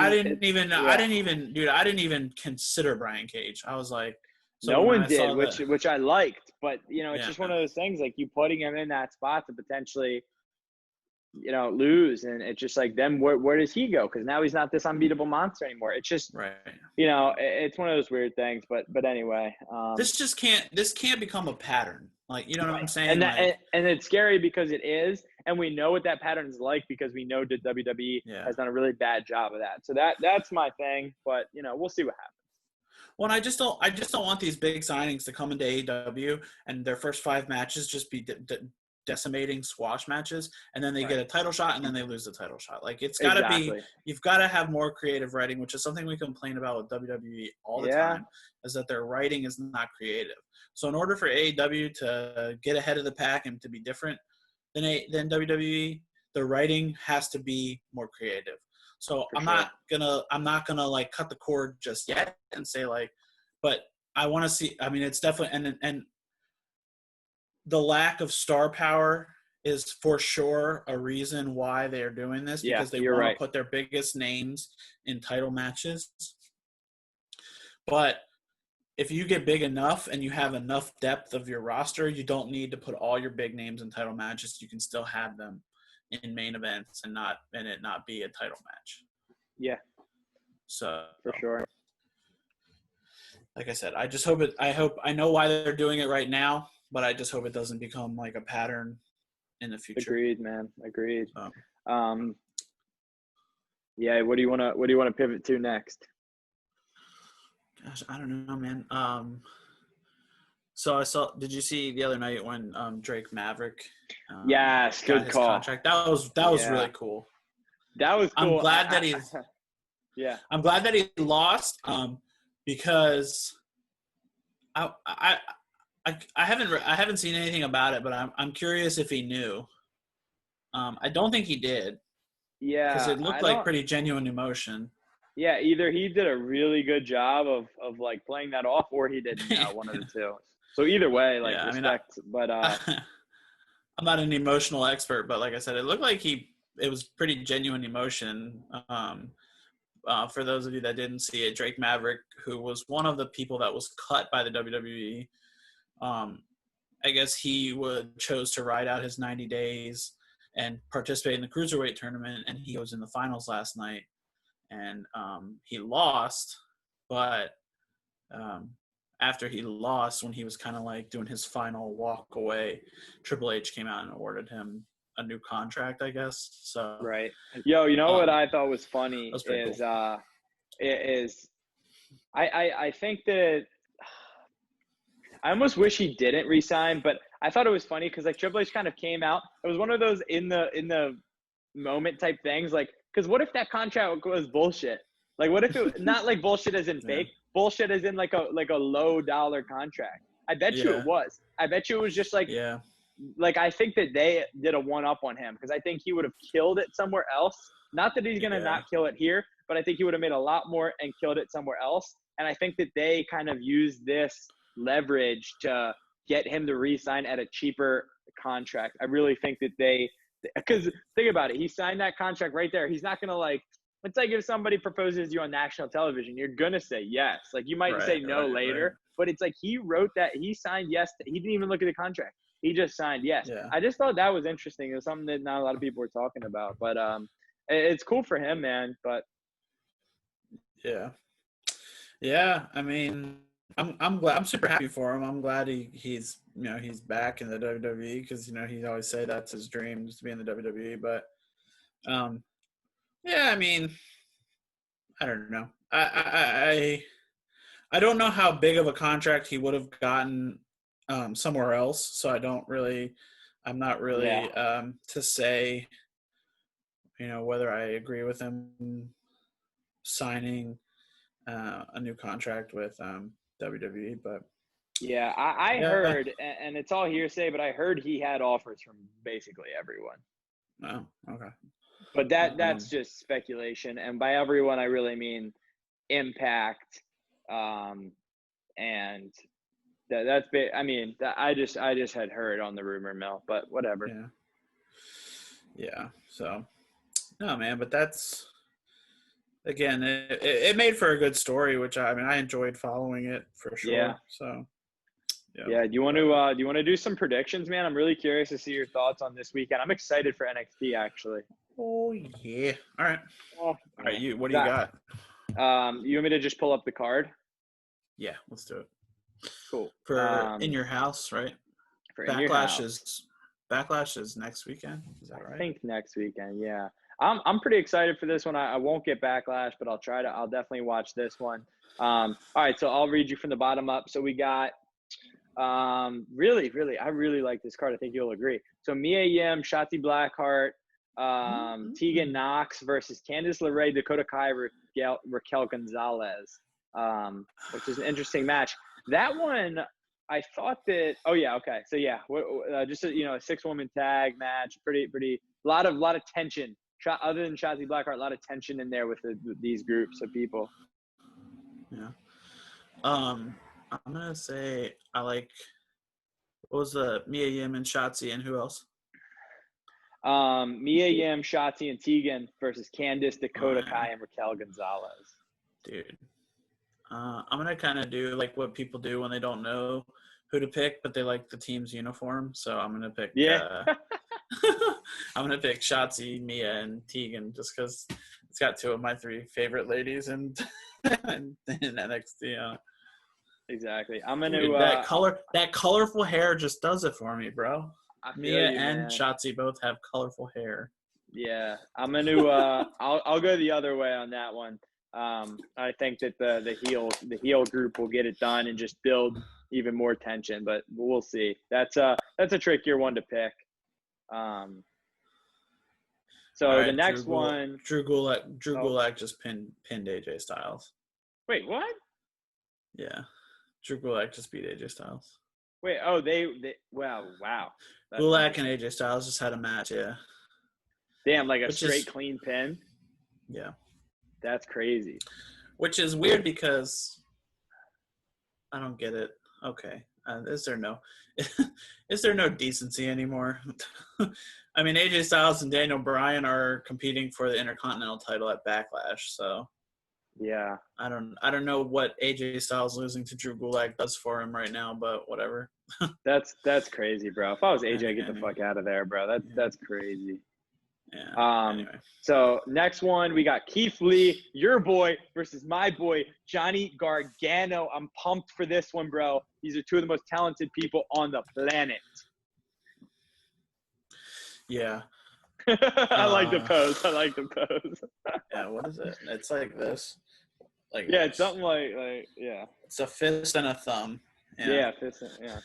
didn't even consider Brian Cage. I was like, So no when one I did, saw that, which I liked. But, it's yeah, just one of those things, like you putting him in that spot to potentially, lose. And it's just like, then where does he go? Because now he's not this unbeatable monster anymore. It's just, right. it's one of those weird things. But anyway. This can't become a pattern. Like, you know what I'm saying? And Like, and it's scary because it is, and we know what that pattern is like because we know that WWE yeah. has done a really bad job of that. So that's my thing. But, we'll see what happens. Well, I just don't want these big signings to come into AEW and their first 5 matches just be decimating squash matches, and then they get a title shot and then they lose the title shot. Like, it's got to be, you've got to have more creative writing, which is something we complain about with WWE all the time, is that their writing is not creative. So in order for AEW to get ahead of the pack and to be different than WWE, the writing has to be more creative. So I'm not gonna like cut the cord just yet and say like, but I want to see. I mean, it's definitely and the lack of star power is for sure a reason why they are doing this, because they want to put their biggest names in title matches. But if you get big enough and you have enough depth of your roster, you don't need to put all your big names in title matches. You can still have them in main events and it not be a title match. Yeah. So for sure. Like I said, I know why they're doing it right now, but I just hope it doesn't become like a pattern in the future. Agreed, man. Agreed. So. Yeah. What do you want to pivot to next? Gosh, I don't know, man. So did you see the other night when Drake Maverick yes, got good his call. contract? That was really cool. That was cool. I'm glad that he's I'm glad that he lost because I haven't seen anything about it, but I'm curious if he knew. I don't think he did. Yeah. Because it looked like pretty genuine emotion. Yeah, either he did a really good job of like playing that off, or he didn't know, one of the two. So either way, like respect. But I'm not an emotional expert, but like I said, it looked like it was pretty genuine emotion. For those of you that didn't see it, Drake Maverick, who was one of the people that was cut by the WWE, I guess he chose to ride out his 90 days and participate in the Cruiserweight tournament, and he was in the finals last night. And he lost, but after he lost, when he was kind of like doing his final walk away, Triple H came out and awarded him a new contract, I guess. So right. Yo, you know what I thought was funny is cool. I think that I almost wish he didn't resign, but I thought it was funny because like Triple H kind of came out. It was one of those in the moment type things, like, because what if that contract was bullshit? Like, what if it not like bullshit as in fake, bullshit as in like a low dollar contract? I bet you it was. I bet you it was just like, like I think that they did a one up on him because I think he would have killed it somewhere else. Not that he's gonna not kill it here, but I think he would have made a lot more and killed it somewhere else. And I think that they kind of used this leverage to get him to re-sign at a cheaper contract. I really think that because think about it, he signed that contract right there. He's not gonna like. It's like if somebody proposes you on national television, you're gonna say yes. Like you might say no later, but it's like he wrote that. He signed yes. He didn't even look at the contract. He just signed yes. Yeah. I just thought that was interesting. It was something that not a lot of people were talking about, but it's cool for him, man. But yeah. I mean, I'm glad. I'm super happy for him. I'm glad he's he's back in the WWE because he always say that's his dream, is to be in the WWE. But yeah, I mean, I don't know. I don't know how big of a contract he would have gotten somewhere else. So I'm not really to say, whether I agree with him signing a new contract with WWE. But yeah, I heard, and it's all hearsay, but I heard he had offers from basically everyone. Oh, okay. But that's just speculation, and by everyone I really mean Impact, and that's big. I mean, I just had heard on the rumor mill, but whatever. Yeah. So, no, man, but that's again, it made for a good story, which I enjoyed following it for sure. Yeah. So. Yeah. Do you want to do some predictions, man? I'm really curious to see your thoughts on this weekend. I'm excited for NXT actually. Oh yeah. All right. All right. What do you got? You want me to just pull up the card? Yeah, let's do it. Cool. For in your house, right? For in your house. Backlash is next weekend. Is that right? I think next weekend. Yeah. I'm pretty excited for this one. I won't get Backlash, but I'll definitely watch this one. All right, so I'll read you from the bottom up. So we got really, I really like this card. I think you'll agree. So Mia Yim, Shotzi Blackheart, Tegan Knox versus Candice LeRae, Dakota Kai, Raquel Gonzalez, which is an interesting match. That one, I thought that. Oh yeah, okay. So yeah, just a 6-woman tag match. Pretty. A lot of tension. Other than Shotzi Blackheart, a lot of tension in there with these groups of people. Yeah. I'm gonna say I like. What was the Mia Yim and Shotzi and who else? Mia Yim, Shotzi, and Tegan versus Candice, Dakota Kai, and Raquel Gonzalez. Dude, I'm gonna kind of do like what people do when they don't know who to pick, but they like the team's uniform. So I'm gonna pick. Yeah. I'm gonna pick Shotzi, Mia, and Tegan just because it's got 2 of my 3 favorite ladies in NXT. Exactly. I'm gonna that colorful hair just does it for me, bro. Mia and Shotzi both have colorful hair. Yeah, I'm gonna. I'll go the other way on that one. I think that the heel group will get it done and just build even more tension, but we'll see. That's a trickier one to pick. So right, the next one, Drew Gulak just pinned AJ Styles. Wait, what? Yeah, Drew Gulak just beat AJ Styles. Wait, wow. Gulak and AJ Styles just had a match, yeah. Damn, like a straight clean pin? Yeah. That's crazy. Which is weird because I don't get it. Okay. Is there no decency anymore? I mean, AJ Styles and Daniel Bryan are competing for the Intercontinental title at Backlash, so yeah. I don't know what AJ Styles losing to Drew Gulak does for him right now, but whatever. That's crazy, bro. If I was AJ, get the fuck out of there, bro. That's crazy. Yeah. Anyway. So next one, we got Keith Lee, your boy, versus my boy, Johnny Gargano. I'm pumped for this one, bro. These are 2 of the most talented people on the planet. Yeah. I like the pose. Yeah, what is it? It's like this. Like yeah, this. It's something like yeah. It's a fist and a thumb. Yeah, fist and, yeah.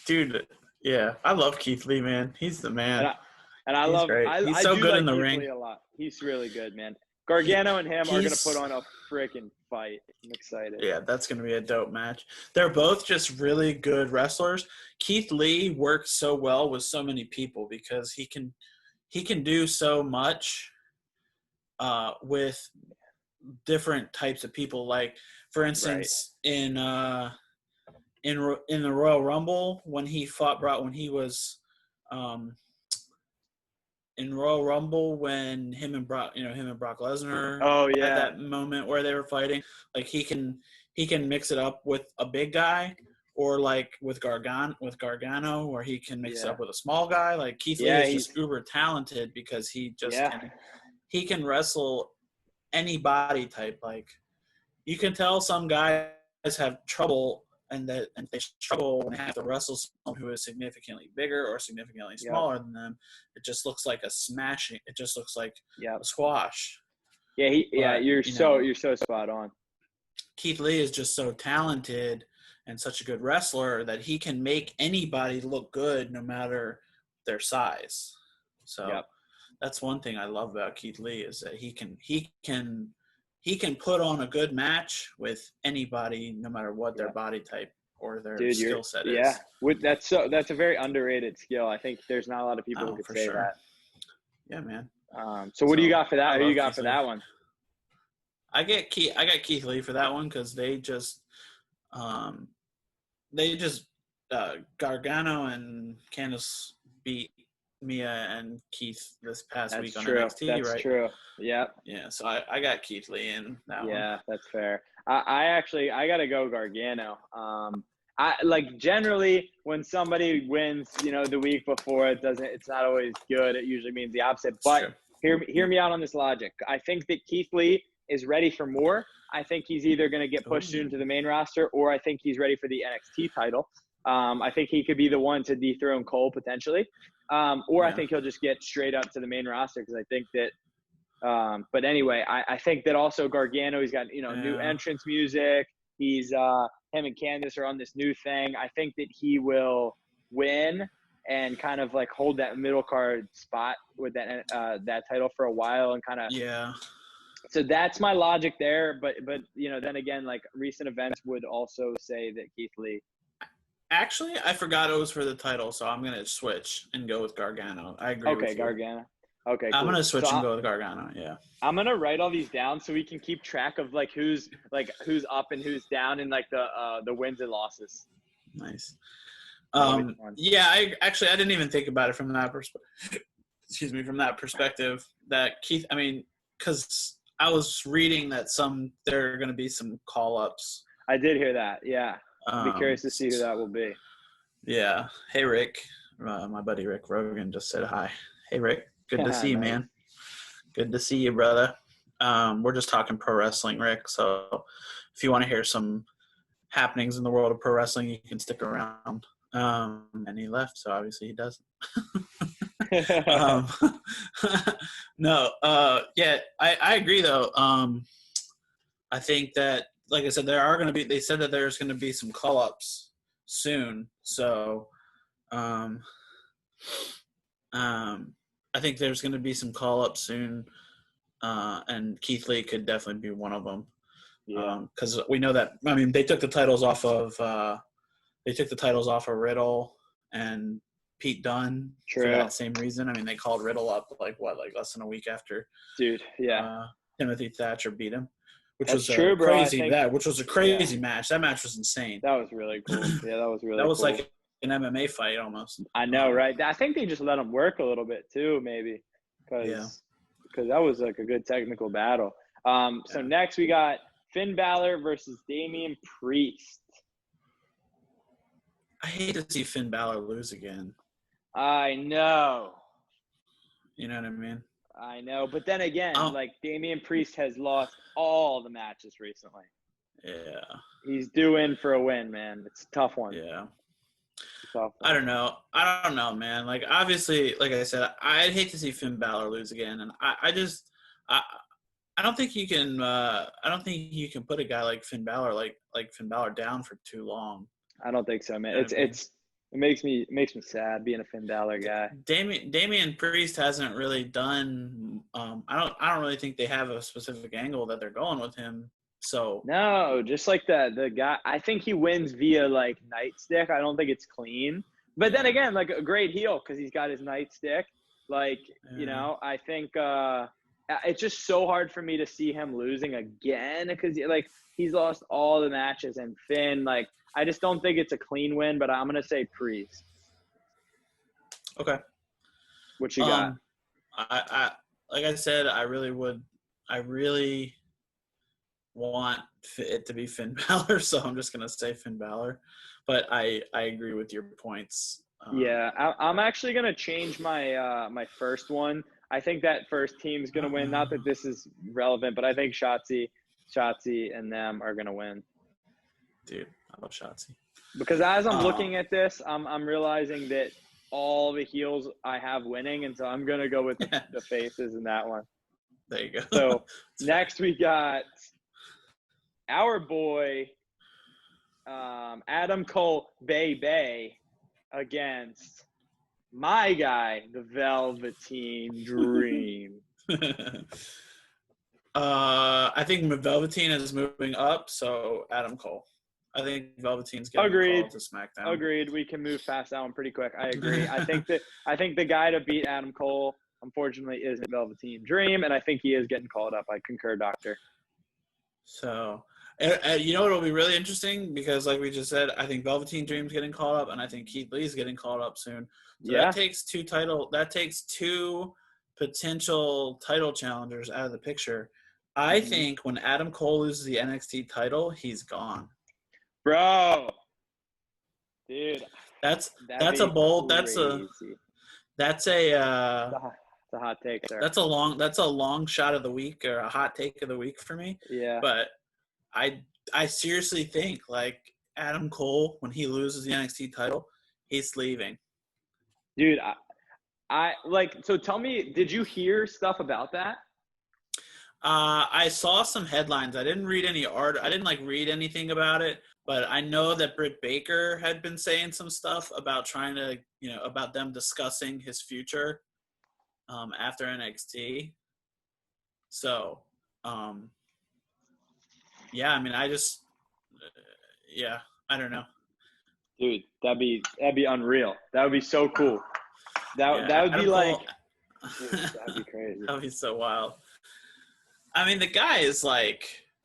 Dude, yeah. I love Keith Lee, man. He's the man. And I love great. He's so good in the ring. Lee a lot. He's really good, man. Gargano and him are going to put on a freaking fight. I'm excited. Yeah, that's going to be a dope match. They're both just really good wrestlers. Keith Lee works so well with so many people because he can do so much with different types of people. Like, for instance, in the Royal Rumble when he was in Royal Rumble when him and Brock Lesnar had that moment where they were fighting, like he can mix it up with a big guy, or like with Gargano where he can mix it up with a small guy. Like Keith Lee is just uber talented because he can wrestle any body type. Like you can tell some guys have trouble and they struggle when they have to wrestle someone who is significantly bigger or significantly smaller than them. It just looks like a smashing. It just looks like a squash. Yeah, you're so spot on. Keith Lee is just so talented and such a good wrestler that he can make anybody look good no matter their size. So that's one thing I love about Keith Lee is that he can put on a good match with anybody, no matter what their body type or their skill set is. Yeah, that's a very underrated skill. I think there's not a lot of people who could say that. Yeah, man. So what do you got for that? Who you got for that one? I got Keith Lee for that one because they just Gargano and Candice beat Mia and Keith this past week on true. NXT, That's right? true. Yep. Yeah, so I got Keith Lee in that one. Yeah, that's fair. I gotta go Gargano. I like generally when somebody wins, the week before it's not always good. It usually means the opposite. But hear me out on this logic. I think that Keith Lee is ready for more. I think he's either going to get pushed into the main roster, or I think he's ready for the NXT title. I think he could be the one to dethrone Cole potentially, or I think he'll just get straight up to the main roster because I think that. But anyway, I think that also Gargano, he's got new entrance music. He's him and Candice are on this new thing. I think that he will win and kind of like hold that middle card spot with that title for a while and kind of So that's my logic there. But then again, like recent events would also say that Keith Lee. Actually, I forgot it was for the title, so I'm gonna switch and go with Gargano. I agree with you. Okay, Gargano. Okay, cool. I'm gonna switch and go with Gargano. Yeah. I'm gonna write all these down so we can keep track of who's up and who's down in the wins and losses. Nice. Yeah, I didn't even think about it from that perspective. Excuse me, from that perspective that Keith. I mean, because I was reading that there are gonna be some call ups. I did hear that. Yeah. I'll be curious to see who that will be. Yeah. Hey, Rick. My buddy Rick Rogan just said hi. Hey, Rick. Good to see you, man. Good to see you, brother. We're just talking pro wrestling, Rick. So if you want to hear some happenings in the world of pro wrestling, you can stick around. And he left, so obviously he doesn't. No. Yeah, I agree, though. I think that, like I said, they said that there's going to be some call-ups soon. So I think there's going to be some call-ups soon, and Keith Lee could definitely be one of them. Yeah. Because we know that. I mean, they took the titles off of Riddle and Pete Dunne for that same reason. I mean, they called Riddle up less than a week after. Dude, yeah. Timothy Thatcher beat him, which was true, bro. Which was a crazy match. That match was insane. That was really cool. Yeah, that was really. That was cool. like an MMA fight almost. I know, right? I think they just let him work a little bit too, maybe, because that was like a good technical battle. So next we got Finn Balor versus Damian Priest. I hate to see Finn Balor lose again. I know. You know what I mean? I know, but then again, Damian Priest has lost all the matches recently. Yeah. He's due in for a win, man. It's a tough one. Yeah. I don't know, man. Like, obviously, like I said, I'd hate to see Finn Balor lose again, and I don't think you can. I don't think you can put a guy like Finn Balor, like Finn Balor, down for too long. I don't think so, man. It makes me sad being a Finn Balor guy. Damian Priest hasn't really done. I don't really think they have a specific angle that they're going with him. So no, just like the guy. I think he wins via like nightstick. I don't think it's clean. But then again, like a great heel because he's got his nightstick. Like I think it's just so hard for me to see him losing again because he's lost all the matches, and Finn I just don't think it's a clean win. But I'm gonna say Priest. Okay. What you got? I like I said, I really want it to be Finn Balor, so I'm just gonna say Finn Balor. But I agree with your points. I'm actually gonna change my my first one. I think that first team's gonna win. Not that this is relevant, but I think Shotzi and them are gonna win. Dude, I love Shotzi. Because as I'm looking at this, I'm realizing that all the heels I have winning, and so I'm gonna go with the faces in that one. There you go. So next we got our boy Adam Cole Bay against my guy, the Velveteen Dream. I think Velveteen is moving up, so Adam Cole. I think Velveteen's getting called to SmackDown. Agreed. We can move past that one pretty quick. I agree. I think the guy to beat Adam Cole, unfortunately, isn't Velveteen Dream, and I think he is getting called up. I concur, Doctor. So You know what'll be really interesting, because like we just said, I think Velveteen Dream's getting called up, and I think Keith Lee's getting called up soon. So Yeah. that takes two potential title challengers out of the picture. I think when Adam Cole loses the NXT title, he's gone. Bro. Dude. That's a bold crazy. that's a It's a hot take, sir. that's a long shot of the week, or a hot take of the week for me. Yeah. But I seriously think, like, Adam Cole, when he loses the NXT title, he's leaving. Dude, I like, so tell me, did you hear stuff about that? I saw some headlines. I didn't read any art. I didn't read anything about it, but I know that Britt Baker had been saying some stuff about trying to, about them discussing his future after NXT. So, yeah, I mean, I don't know. Dude, that'd be unreal. That would be so cool. That would be like, dude, that'd be crazy. That'd be so wild. I mean, the guy is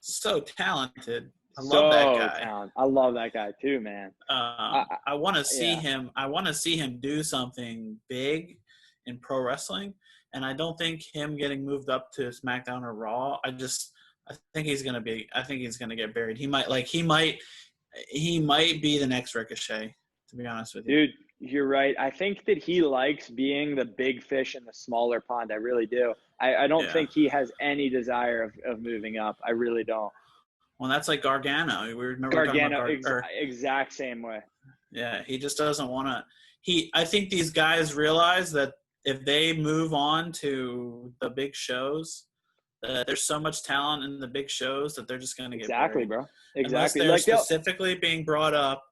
so talented. I love that guy. I love that guy too, man. I want to see him. I want to see him do something big in pro wrestling, and I don't think him getting moved up to SmackDown or Raw. I think he's gonna get buried. He might be the next Ricochet, to be honest with you. Dude, you're right. I think that he likes being the big fish in the smaller pond. I really do. I don't think he has any desire of moving up. I really don't. Well, that's like Gargano. We remember Gargano, exact same way. Yeah, he just doesn't want to. I think these guys realize that if they move on to the big shows, there's so much talent in the big shows that they're just going to get buried. Bro. Exactly. Unless they're specifically being brought up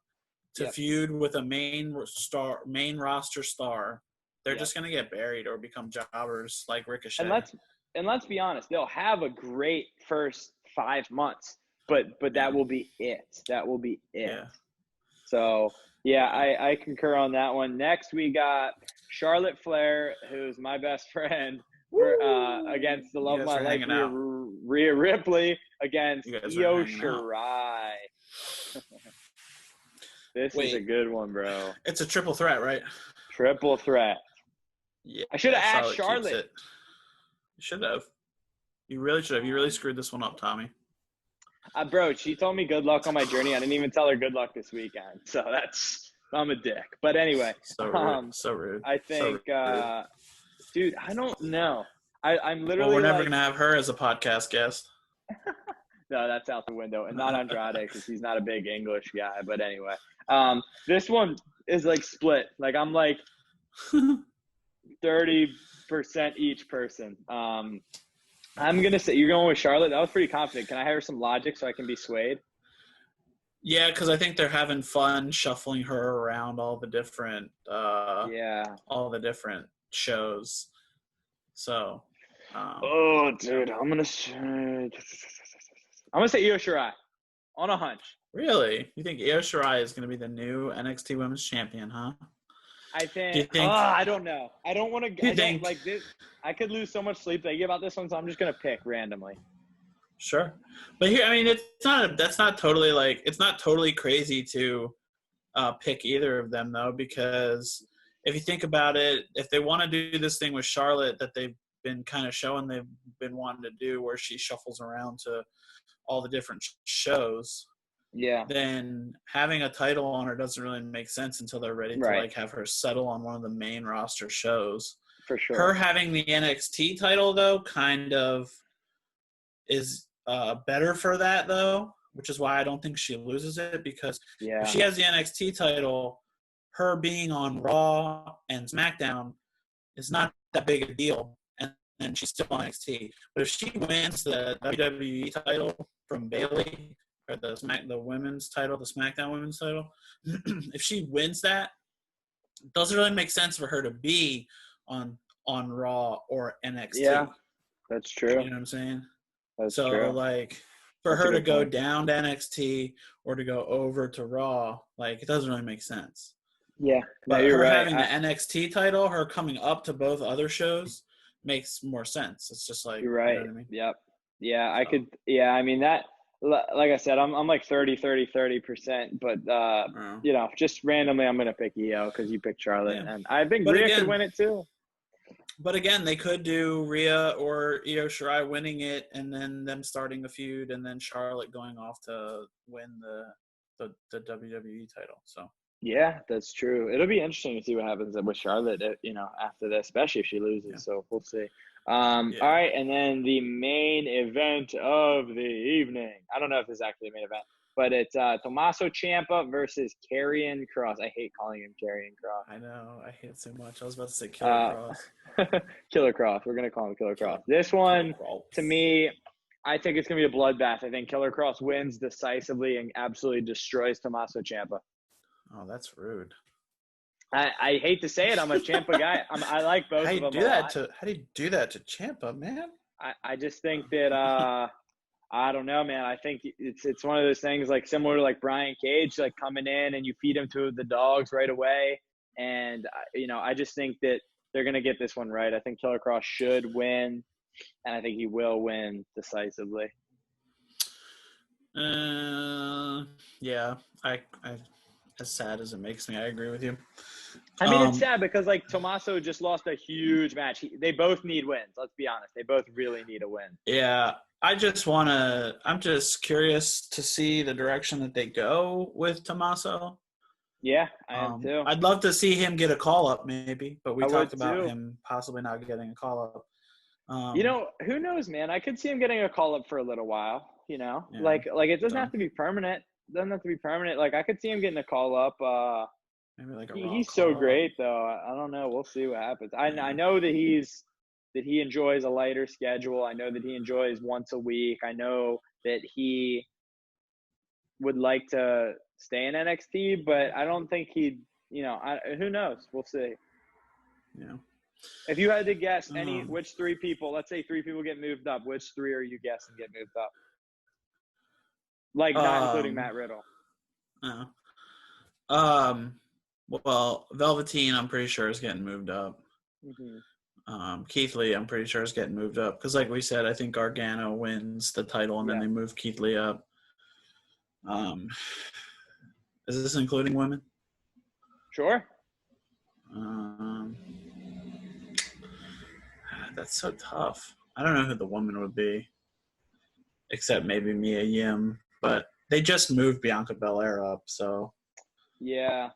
to feud with a main roster star, they're just going to get buried or become jobbers like Ricochet. And let's be honest, they'll have a great first 5 months, but that will be it. That will be it. Yeah. So, I concur on that one. Next, we got Charlotte Flair, who's my best friend, against the love of my life, Rhea Ripley, against Io Shirai. This is a good one, bro. It's a triple threat, right? Triple threat. Yeah. I should have asked Charlotte. You should have. You really should have. You really screwed this one up, Tommy. Bro, she told me good luck on my journey. I didn't even tell her good luck this weekend. So I'm a dick. But anyway. So rude. I think, dude, I don't know. I'm literally. Well, we're never going to have her as a podcast guest. No, that's out the window. And not Andrade, because he's not a big English guy. But anyway. This one is split. I'm 30% each person. I'm going to say you're going with Charlotte. That was pretty confident. Can I hear some logic so I can be swayed? Yeah, because I think they're having fun shuffling her around all the different shows. So, dude, I'm gonna say Io Shirai on a hunch. Really? You think Io Shirai is gonna be the new NXT Women's Champion, huh? I think. I don't know. I don't want to. Like this. I could lose so much sleep about this one, so I'm just gonna pick randomly. Sure, but here, I mean, it's not totally crazy to pick either of them though, because if you think about it, if they want to do this thing with Charlotte that they've been kind of showing they've been wanting to do, where she shuffles around to all the different shows, then having a title on her doesn't really make sense until they're ready to have her settle on one of the main roster shows. For sure. Her having the NXT title though kind of is better for that though, which is why I don't think she loses it, because if she has the NXT title, her being on Raw and SmackDown is not that big a deal, and she's still on NXT. But if she wins the WWE title from Bayley, or the women's title, the SmackDown women's title, if she wins that, it doesn't really make sense for her to be on Raw or NXT. Yeah, that's true. You know what I'm saying? That's true. For her to go down to NXT or to go over to Raw, it doesn't really make sense. Yeah, but her having the NXT title, her coming up to both other shows, makes more sense. It's just you're right. You know what I mean? Yep. Yeah, I could. Yeah, I mean that. like I said, I'm like 30%, but you know, just randomly I'm gonna pick Io because you picked Charlotte, and I think Rhea could win it too. But again, they could do Rhea or Io Shirai winning it, and then them starting a feud, and then Charlotte going off to win the WWE title. So yeah, that's true. It'll be interesting to see what happens with Charlotte, you know, after this, especially if she loses. Yeah. So we'll see. All right, and then the main event of the evening. I don't know if this is actually a main event, but it's Tommaso Ciampa versus Karrion Kross. I hate calling him Karrion Kross. I know. I hate it so much. I was about to say Killer Kross. Killer Kross. We're going to call him Killer Kross. This one, to me, I think it's going to be a bloodbath. I think Killer Kross wins decisively and absolutely destroys Tommaso Ciampa. Oh, that's rude. I hate to say it. I'm a Ciampa guy. I like both of them. How do you do that to Ciampa, man? I just think that I don't know, man. I think it's one of those things like similar to like Brian Cage, like coming in and you feed him to the dogs right away. And you know, I just think that they're gonna get this one right. I think Killer Kross should win, and I think he will win decisively. Yeah, I as sad as it makes me, I agree with you. I mean, it's sad because like Tommaso just lost a huge match. They both need wins. Let's be honest. They both really need a win. Yeah. I'm just curious to see the direction that they go with Tommaso. Yeah, I am too. I'd love to see him get a call up maybe, but we talked about him possibly not getting a call up. You know, who knows, man? I could see him getting a call up for a little while, you know, like it doesn't have to be permanent. Like I could see him getting a call up. Maybe like he's so great though. I don't know. We'll see what happens. I know that he enjoys a lighter schedule. I know that he enjoys once a week. I know that he would like to stay in NXT, but I don't think he'd, you know, who knows? We'll see. Yeah. If you had to guess which three people, let's say three people get moved up, which three are you guessing get moved up? Like not including Matt Riddle. Well, Velveteen, I'm pretty sure is getting moved up. Mm-hmm. Keith Lee, I'm pretty sure is getting moved up because, like we said, I think Gargano wins the title and then they move Keith Lee up. Is this including women? Sure. That's so tough. I don't know who the woman would be, except maybe Mia Yim, but they just moved Bianca Belair up, so. Yeah.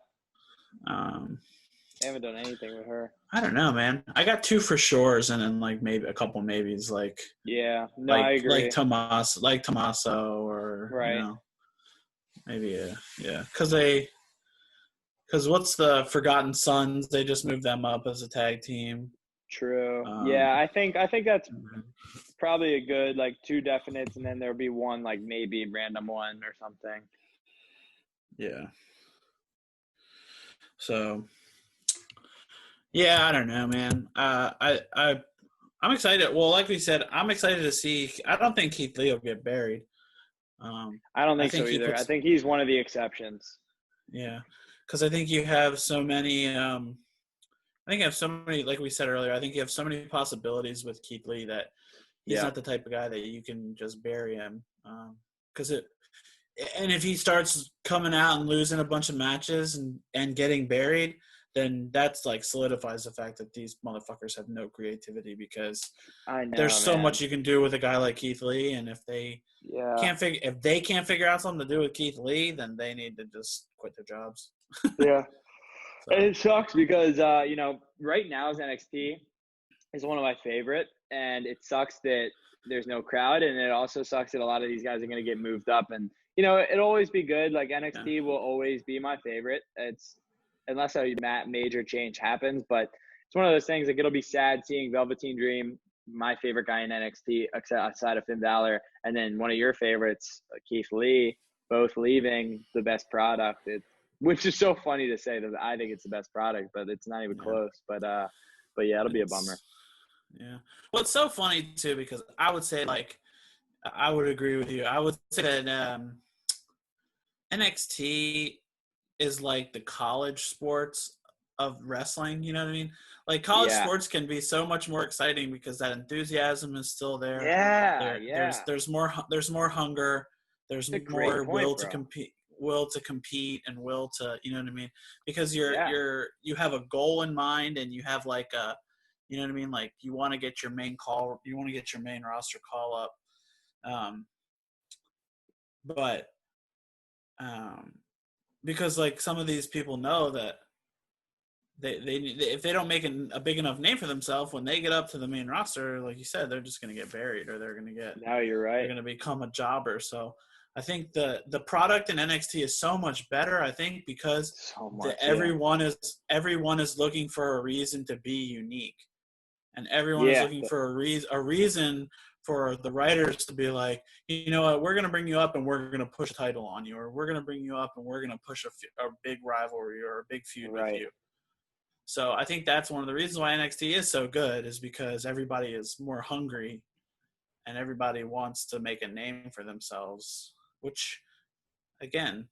They haven't done anything with her. I don't know, man. I got two for sures, and then like maybe a couple maybes, like. Yeah. No, I agree. Like Tommaso, or right. You know, maybe because what's the Forgotten Sons? They just moved them up as a tag team. True. Yeah, I think that's probably a good like two definites, and then there'll be one like maybe random one or something. Yeah. So. Yeah, I don't know, man. I'm excited. Well, like we said, I'm excited to see. I don't think Keith Lee will get buried. I don't think so either. I think he's one of the exceptions. Yeah, because I think you have so many. I think you have so many, like we said earlier. I think you have so many possibilities with Keith Lee that he's not the type of guy that you can just bury him. And if he starts coming out and losing a bunch of matches and getting buried, then that's like solidifies the fact that these motherfuckers have no creativity because there's so much you can do with a guy like Keith Lee, and if they can't figure out something to do with Keith Lee, then they need to just quit their jobs. Yeah. So. And it sucks because you know, right now as NXT is one of my favorite, and it sucks that there's no crowd, and it also sucks that a lot of these guys are going to get moved up, and you know, it'll always be good. Like NXT will always be my favorite. It's unless a major change happens, but it's one of those things. Like it'll be sad seeing Velveteen Dream, my favorite guy in NXT, outside of Finn Balor, and then one of your favorites, Keith Lee, both leaving the best product. Which is so funny to say that I think it's the best product, but it's not even close. But yeah, it'll be a bummer. Yeah. Well, it's so funny too because I would say like I would agree with you. I would say that NXT is like the college sports of wrestling, you know what I mean? Like college sports can be so much more exciting because that enthusiasm is still there. Yeah. There's more hunger. There's That's a more great point, bro. will to compete and will to, you know what I mean? Because you have a goal in mind, and you have like a, you know what I mean? Like you want to get your main roster call up. But because like some of these people know that they if they don't make a big enough name for themselves when they get up to the main roster, like you said, they're just going to get buried, or they're going to get. No, you're right. They're going to become a jobber. So I think the product in NXT is so much better. I think because everyone is looking for a reason to be unique, and everyone is looking for a reason for the writers to be like, you know what, we're going to bring you up and we're going to push a title on you, or we're going to bring you up and we're going to push a big rivalry or a big feud with you. So I think that's one of the reasons why NXT is so good, is because everybody is more hungry and everybody wants to make a name for themselves, which, again,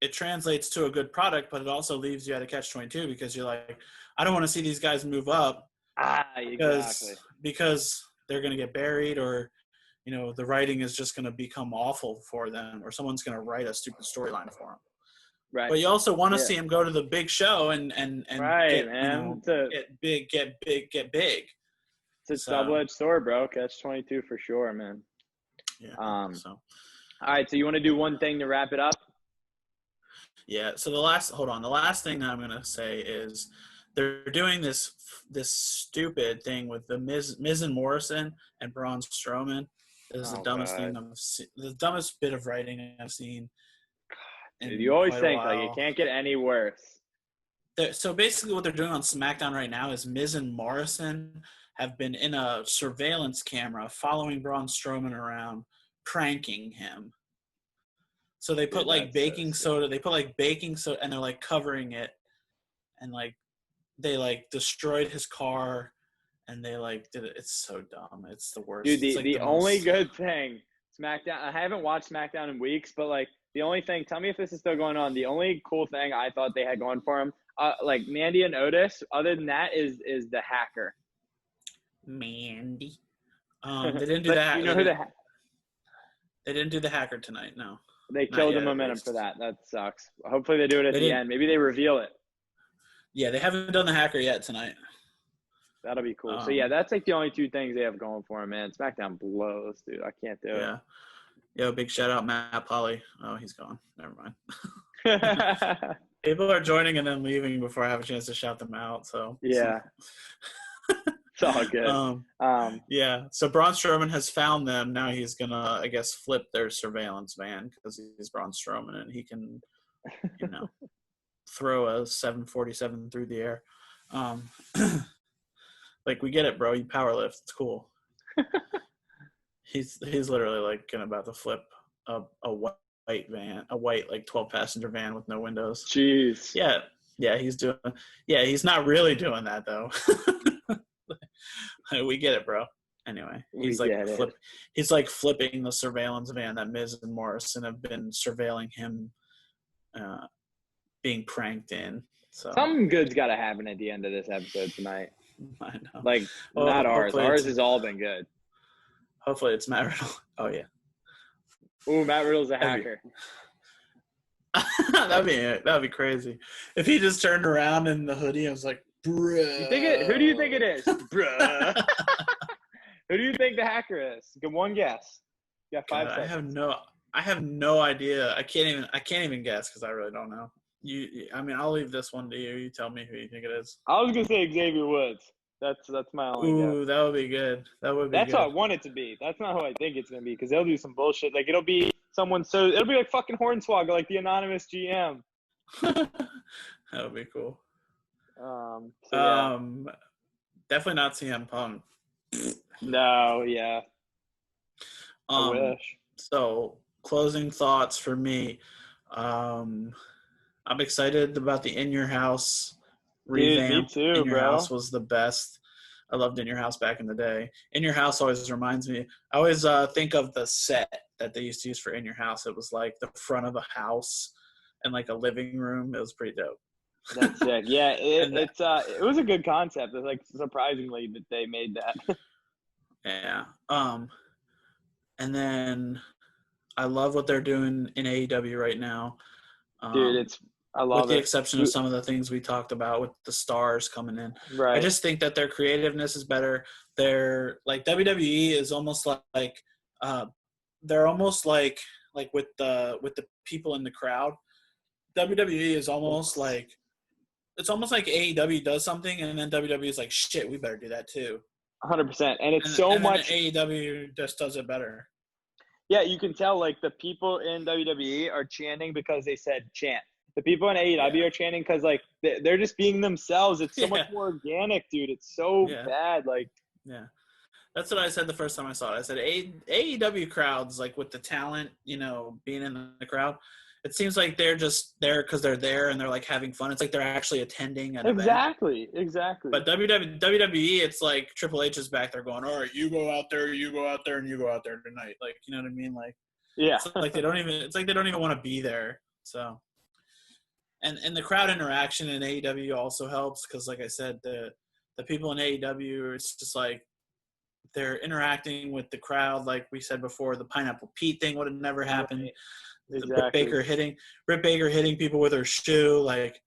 it translates to a good product, but it also leaves you at a catch-22 because you're like, I don't want to see these guys move up because they're going to get buried, or, you know, the writing is just going to become awful for them, or someone's going to write a stupid storyline for them. Right. But you also want to see him go to the big show and get, man. Get big. It's a double-edged sword, bro. Catch-22 for sure, man. Yeah. All right, so you want to do one thing to wrap it up? Yeah. So the last thing that I'm gonna say is they're doing this stupid thing with the Miz and Morrison and Braun Strowman. This is the dumbest thing I've seen. The dumbest bit of writing I've seen. Dude, you always think like it can't get any worse. So basically, what they're doing on SmackDown right now is Miz and Morrison have been in a surveillance camera following Braun Strowman around, pranking him. So they put baking soda. They put baking soda, and they're like covering it, and like they like destroyed his car, and they like did it. It's so dumb. It's the worst. Dude, it's the only good thing SmackDown. I haven't watched SmackDown in weeks, but like the only thing. Tell me if this is still going on. The only cool thing I thought they had going for him, like Mandy and Otis. Other than that, is the hacker. Mandy. They didn't do that. You know who they didn't do the hacker tonight. No. They killed the momentum for that. That sucks. Hopefully they do it at the end. Maybe they reveal it. Yeah, they haven't done the hacker yet tonight. That'll be cool. So, yeah, that's like the only two things they have going for them, man. SmackDown blows, dude. I can't do it. Yeah. Yo, big shout-out Matt Polly. Oh, he's gone. Never mind. People are joining and then leaving before I have a chance to shout them out. So yeah. It's all good. Yeah. So Braun Strowman has found them. Now he's going to, I guess, flip their surveillance van because he's Braun Strowman and he can, you know, throw a 747 through the air. Like, we get it, bro. You power lift. It's cool. He's literally like about to flip a white van, a white like 12-passenger van with no windows. Jeez. Yeah, he's doing. Yeah, he's not really doing that though. We get it, bro. Anyway, he's like flipping the surveillance van that Miz and Morrison have been surveilling him, being pranked in. So something good's got to happen at the end of this episode tonight. I know. Like, not ours. Ours has all been good. Hopefully it's Matt Riddle. Oh, yeah. Ooh, Matt Riddle's a hacker. That'd be crazy. If he just turned around in the hoodie and was like, bruh. Who do you think it is? Bruh. Who do you think the hacker is? Get one guess. You got 5 seconds. I have no idea. I can't even guess because I really don't know. I'll leave this one to you. You tell me who you think it is. I was gonna say Xavier Woods. That's my only guess. Ooh, that would be good. That's what I want it to be. That's not who I think it's gonna be because they'll do some bullshit. Like it'll be it'll be like fucking Hornswoggle, like the anonymous GM. That would be cool. Definitely not CM Punk. No, yeah. I wish. So closing thoughts for me. I'm excited about the In Your House revamp. Dude, me too, In Your House was the best. I loved In Your House back in the day. In Your House always reminds me. I always think of the set that they used to use for In Your House. It was like the front of a house and like a living room. It was pretty dope. That's sick. Yeah, it was a good concept. It's like surprisingly that they made that. Yeah. And then I love what they're doing in AEW right now. Dude, I love with the it. exception of some of the things we talked about with the stars coming in. Right. I just think that their creativeness is better. They're like WWE is almost like they're almost like with the people in the crowd. WWE is almost like it's almost like AEW does something and then WWE is like, shit, we better do that too. 100%. And it's and much AEW just does it better. Yeah, you can tell like the people in WWE are chanting because they said chant. The people in AEW are chanting because like they're just being themselves. It's so much more organic, dude. It's so bad. Like, that's what I said the first time I saw it. I said AEW crowds, like with the talent, being in the crowd, it seems like they're just there because they're there and they're like having fun. It's like they're actually attending an event. Exactly. But WWE, it's like Triple H is back there going, all right, you go out there, and you go out there tonight. Like, you know what I mean? Like, it's like they don't even want to be there. So, and the crowd interaction in AEW also helps because, like I said, the people in AEW, it's just like they're interacting with the crowd. Like we said before, the Pineapple Pete thing would have never happened. Exactly. Britt Baker hitting people with her shoe. Like,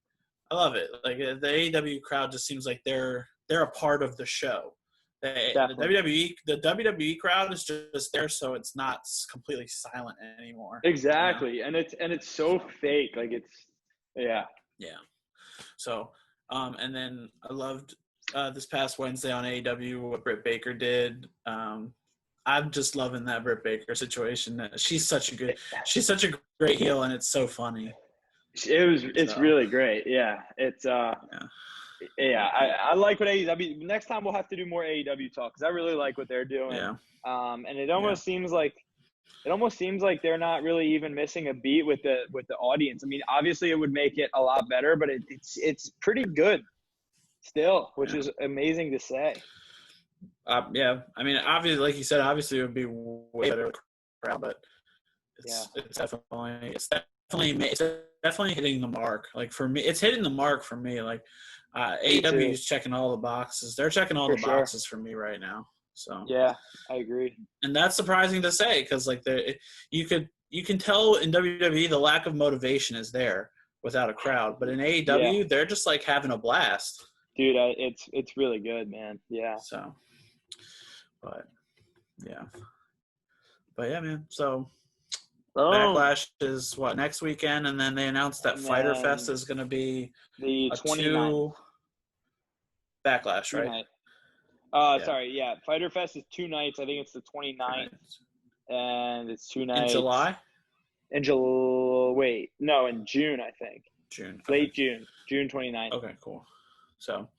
I love it. Like the AEW crowd just seems like they're a part of the show. The WWE crowd is just there, so it's not completely silent anymore. Exactly, and it's so fake. Like yeah. So, and then I loved this past Wednesday on AEW what Britt Baker did. I'm just loving that Britt Baker situation. She's such a great heel, and it's so funny. It's really great. Yeah. It's I like what AEW. Next time we'll have to do more AEW talk because I really like what they're doing. Yeah. And it almost seems like they're not really even missing a beat with the audience. I mean, obviously it would make it a lot better, but it's pretty good still, which is amazing to say. I mean, obviously, like you said, obviously it would be way better crowd, but it's definitely hitting the mark. Like for me, it's hitting the mark for me. Like AEW is checking all the boxes. They're checking all the boxes for me right now. So yeah, I agree. And that's surprising to say because like you can tell in WWE the lack of motivation is there without a crowd, but in AEW they're just like having a blast. Dude, it's really good, man. Yeah. So, but yeah, man. So Backlash is what next weekend, and then they announced that Fyter Fest is going to be the 29th. Backlash, right? Sorry, Fyter Fest is 2 nights. I think it's the 29th, and it's 2 nights. In July? In June, I think. June. Okay. Late June. June 29th. Okay, cool. So,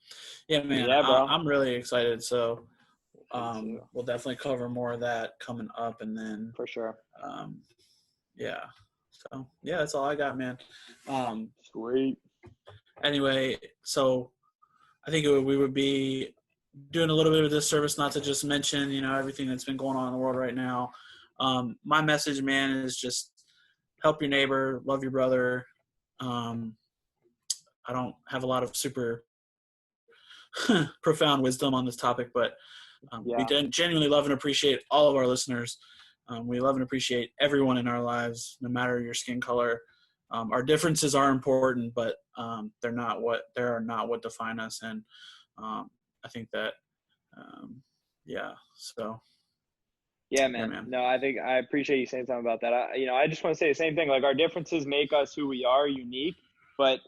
yeah, man, bro. I'm really excited. So, we'll definitely cover more of that coming up, and then for sure. So, that's all I got, man. Sweet. Anyway, so I think we would be doing a little bit of a disservice not to just mention, everything that's been going on in the world right now. My message, man, is just help your neighbor, love your brother. I don't have a lot of super profound wisdom on this topic, but we genuinely love and appreciate all of our listeners. We love and appreciate everyone in our lives, no matter your skin color. Our differences are important, but they're not what define us. And I think that, so. Yeah, man. No, I think I appreciate you saying something about that. I just want to say the same thing. Like our differences make us who we are, unique, but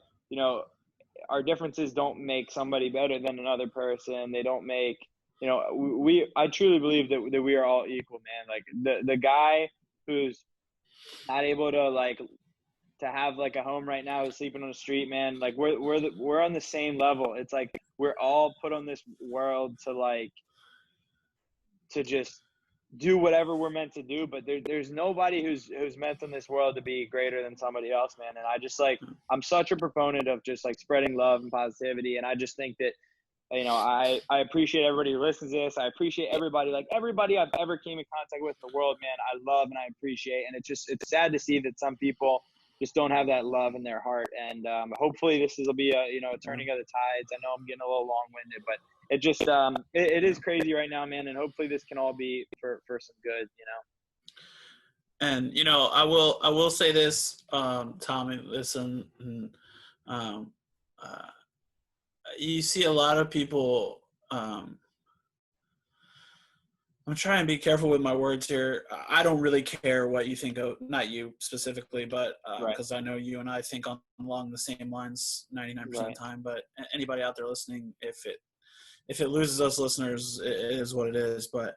our differences don't make somebody better than another person. They don't make, I truly believe that we are all equal, man. Like the guy who's not able to have like a home right now is sleeping on the street, man. Like we're on the same level. It's like we're all put on this world to just do whatever we're meant to do, but there's nobody who's meant in this world to be greater than somebody else, man. And I just I'm such a proponent of just spreading love and positivity. And I just think that, I appreciate everybody who listens to this. I appreciate everybody I've ever came in contact with in the world, man. I love and I appreciate. And it's sad to see that some people just don't have that love in their heart. And hopefully this will be a turning of the tides. I know I'm getting a little long-winded, but it just it is crazy right now, man. And hopefully this can all be for some good, And I will say this, Tommy. Listen, um, uh, you see a lot of people. I'm trying to be careful with my words here. I don't really care what you think of, not you specifically, but Right. because I know you and I think along the same lines 99% of the time. But anybody out there listening, if it loses us listeners, it is what it is. But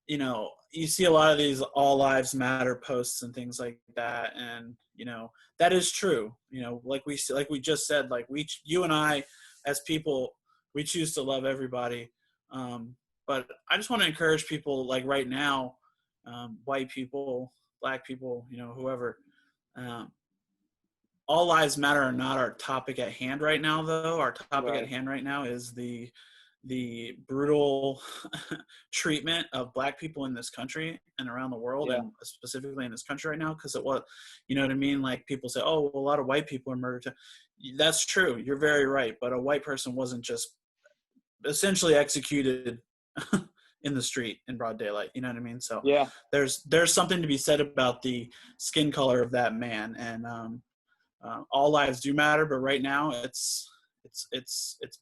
you see a lot of these all lives matter posts and things like that, and that is true. Like we just said, like you and I as people, we choose to love everybody. But I just want to encourage people, like right now, white people, black people, whoever. All lives matter are not our topic at hand right now, though. Our topic at hand right now is the brutal treatment of black people in this country and around the world, and specifically in this country right now, because you know what I mean? Like, people say, oh, well, a lot of white people are murdered. That's true. You're very right. But a white person wasn't just essentially executed in the street in broad daylight. You know what I mean? So there's something to be said about the skin color of that man. And all lives do matter, but right now it's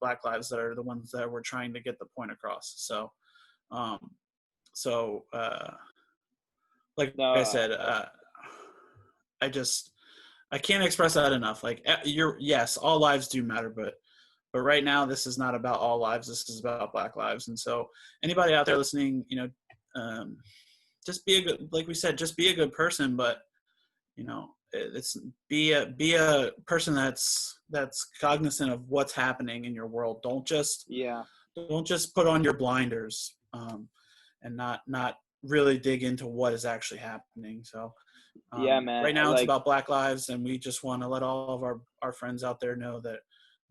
black lives that are the ones that we're trying to get the point across. So I said, I can't express that enough. Like, yes, all lives do matter, but right now this is not about all lives. This is about black lives. And so anybody out there listening, just be a good, like we said, just be a good person, but it's be a person that's cognizant of what's happening in your world. Don't just put on your blinders and not really dig into what is actually happening. So man, right now it's about black lives, and we just want to let all of our friends out there know that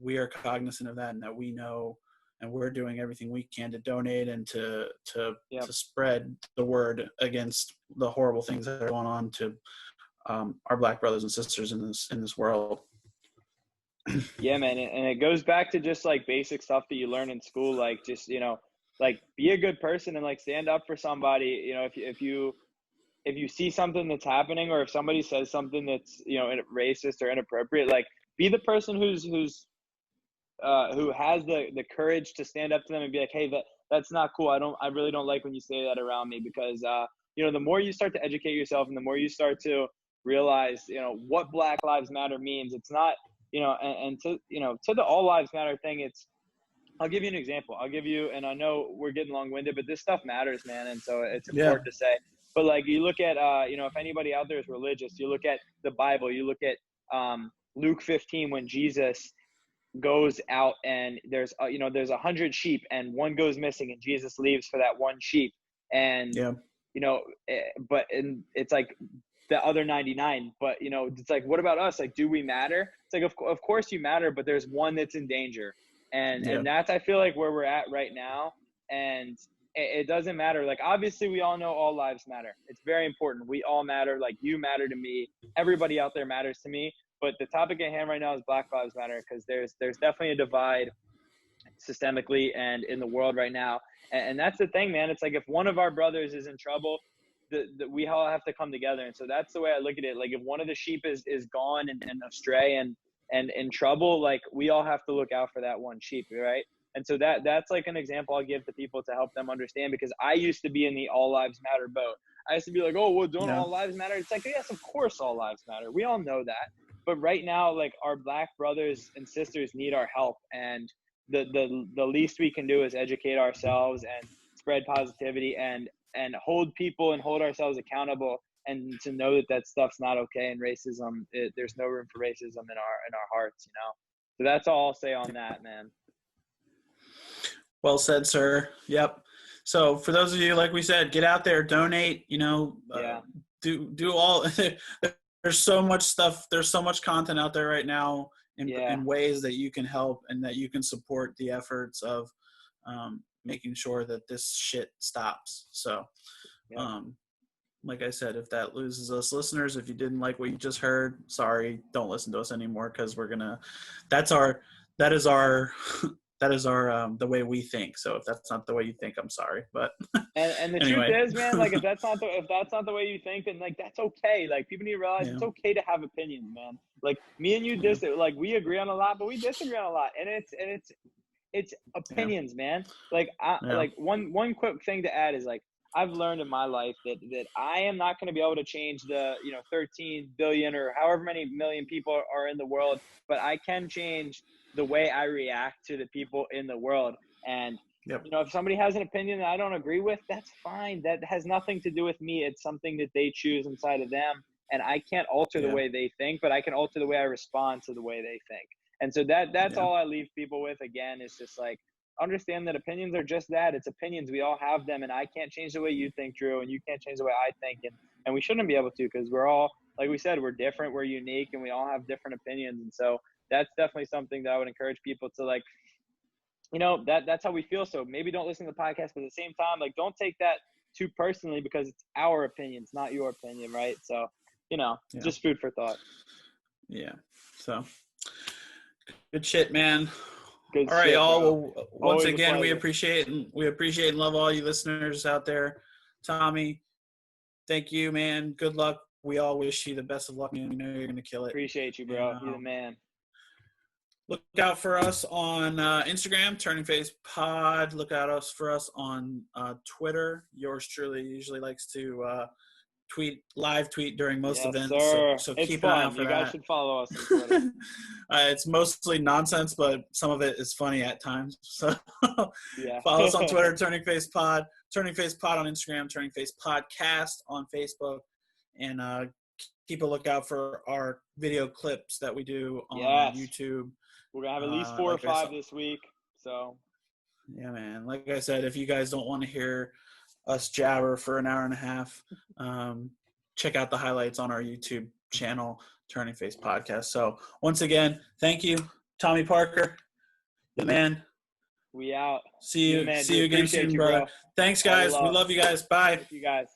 we are cognizant of that, and that we know, and we're doing everything we can to donate and to spread the word against the horrible things that are going on to our black brothers and sisters in this world. Yeah, man. And it goes back to just like basic stuff that you learn in school, like just, like be a good person and like stand up for somebody. If you see something that's happening, or if somebody says something that's, racist or inappropriate, like be the person who has the courage to stand up to them and be like, hey, that's not cool. I really don't like when you say that around me, because the more you start to educate yourself and the more you start to realize, what Black Lives Matter means, it's not, and to the all lives matter thing, I'll give you an example. And I know we're getting long-winded, but this stuff matters, man. And so it's important to say. But like, you look at, if anybody out there is religious, you look at the Bible, you look at Luke 15, when Jesus goes out and there's 100 sheep and one goes missing, and Jesus leaves for that one sheep. And, but it's like the other 99, but it's like, what about us? Like, do we matter? It's like, of course you matter, but there's one that's in danger. And that's, I feel like, where we're at right now. And it doesn't matter. Like, obviously we all know all lives matter. It's very important. We all matter. Like, you matter to me. Everybody out there matters to me. But the topic at hand right now is Black Lives Matter, because there's definitely a divide systemically and in the world right now. And that's the thing, man. It's like, if one of our brothers is in trouble, we all have to come together. And so that's the way I look at it. Like, if one of the sheep is gone and astray and in trouble, like, we all have to look out for that one sheep, right? And so that's like an example I'll give to people to help them understand, because I used to be in the all lives matter boat. I used to be like, oh, well, don't all lives matter? It's like, yes, of course all lives matter. We all know that. But right now, like, our Black brothers and sisters need our help. And the least we can do is educate ourselves and spread positivity and hold people and hold ourselves accountable, and to know that stuff's not okay. And racism, there's no room for racism in our hearts, So that's all I'll say on that, man. Well said, sir. Yep. So for those of you, like we said, get out there, donate, do all. There's so much stuff. There's so much content out there right now in ways that you can help and that you can support the efforts of making sure that this shit stops. So, like I said, if that loses us listeners, if you didn't like what you just heard, sorry, don't listen to us anymore, because that is our that is our the way we think. So if that's not the way you think, I'm sorry, but and the anyway. truth is, man, like if that's not the way you think, then like that's okay. Like people need to realize it's okay to have opinions, man. Like me and you like we agree on a lot, but we disagree on a lot, and it's opinions, man. Like like one quick thing to add is like I've learned in my life that I am not going to be able to change the 13 billion or however many million people are in the world, but I can change the way I react to the people in the world. And if somebody has an opinion that I don't agree with, that's fine. That has nothing to do with me. It's something that they choose inside of them, and I can't alter the way they think, but I can alter the way I respond to the way they think. And so that's all I leave people with. Again, is just like, understand that opinions are just that. It's opinions. We all have them, and I can't change the way you think, Drew, and you can't change the way I think, and we shouldn't be able to, because we're all, like we said, we're different, we're unique, and we all have different opinions. And so that's definitely something that I would encourage people to, like, that's how we feel. So maybe don't listen to the podcast, but at the same time, like, don't take that too personally, because it's our opinions, not your opinion, right? So, just food for thought. Yeah. So good shit, man. Good all right, shit, y'all. bro. Well, once again, we appreciate and love all you listeners out there. Tommy, thank you, man. Good luck. We all wish you the best of luck, man. We know you're gonna kill it. Appreciate you, bro. You're the man. Look out for us on Instagram, Turning Face Pod. Look out for us on Twitter. Yours truly usually likes to live tweet during most events. So keep an eye out for that. You guys should follow us on Twitter. It's mostly nonsense, but some of it is funny at times. So follow us on Twitter, Turning Face Pod, Turning Face Pod on Instagram, Turning Face Podcast on Facebook, and keep a lookout for our video clips that we do on YouTube. We're going to have at least 4 or 5 this week. So yeah, man. Like I said, if you guys don't want to hear us jabber for an hour and a half, check out the highlights on our YouTube channel, Turning Face Podcast. So once again, thank you, Tommy Parker, the man. We out. See you again soon, brother. Thanks, guys. We love you guys. Bye. Thank you guys.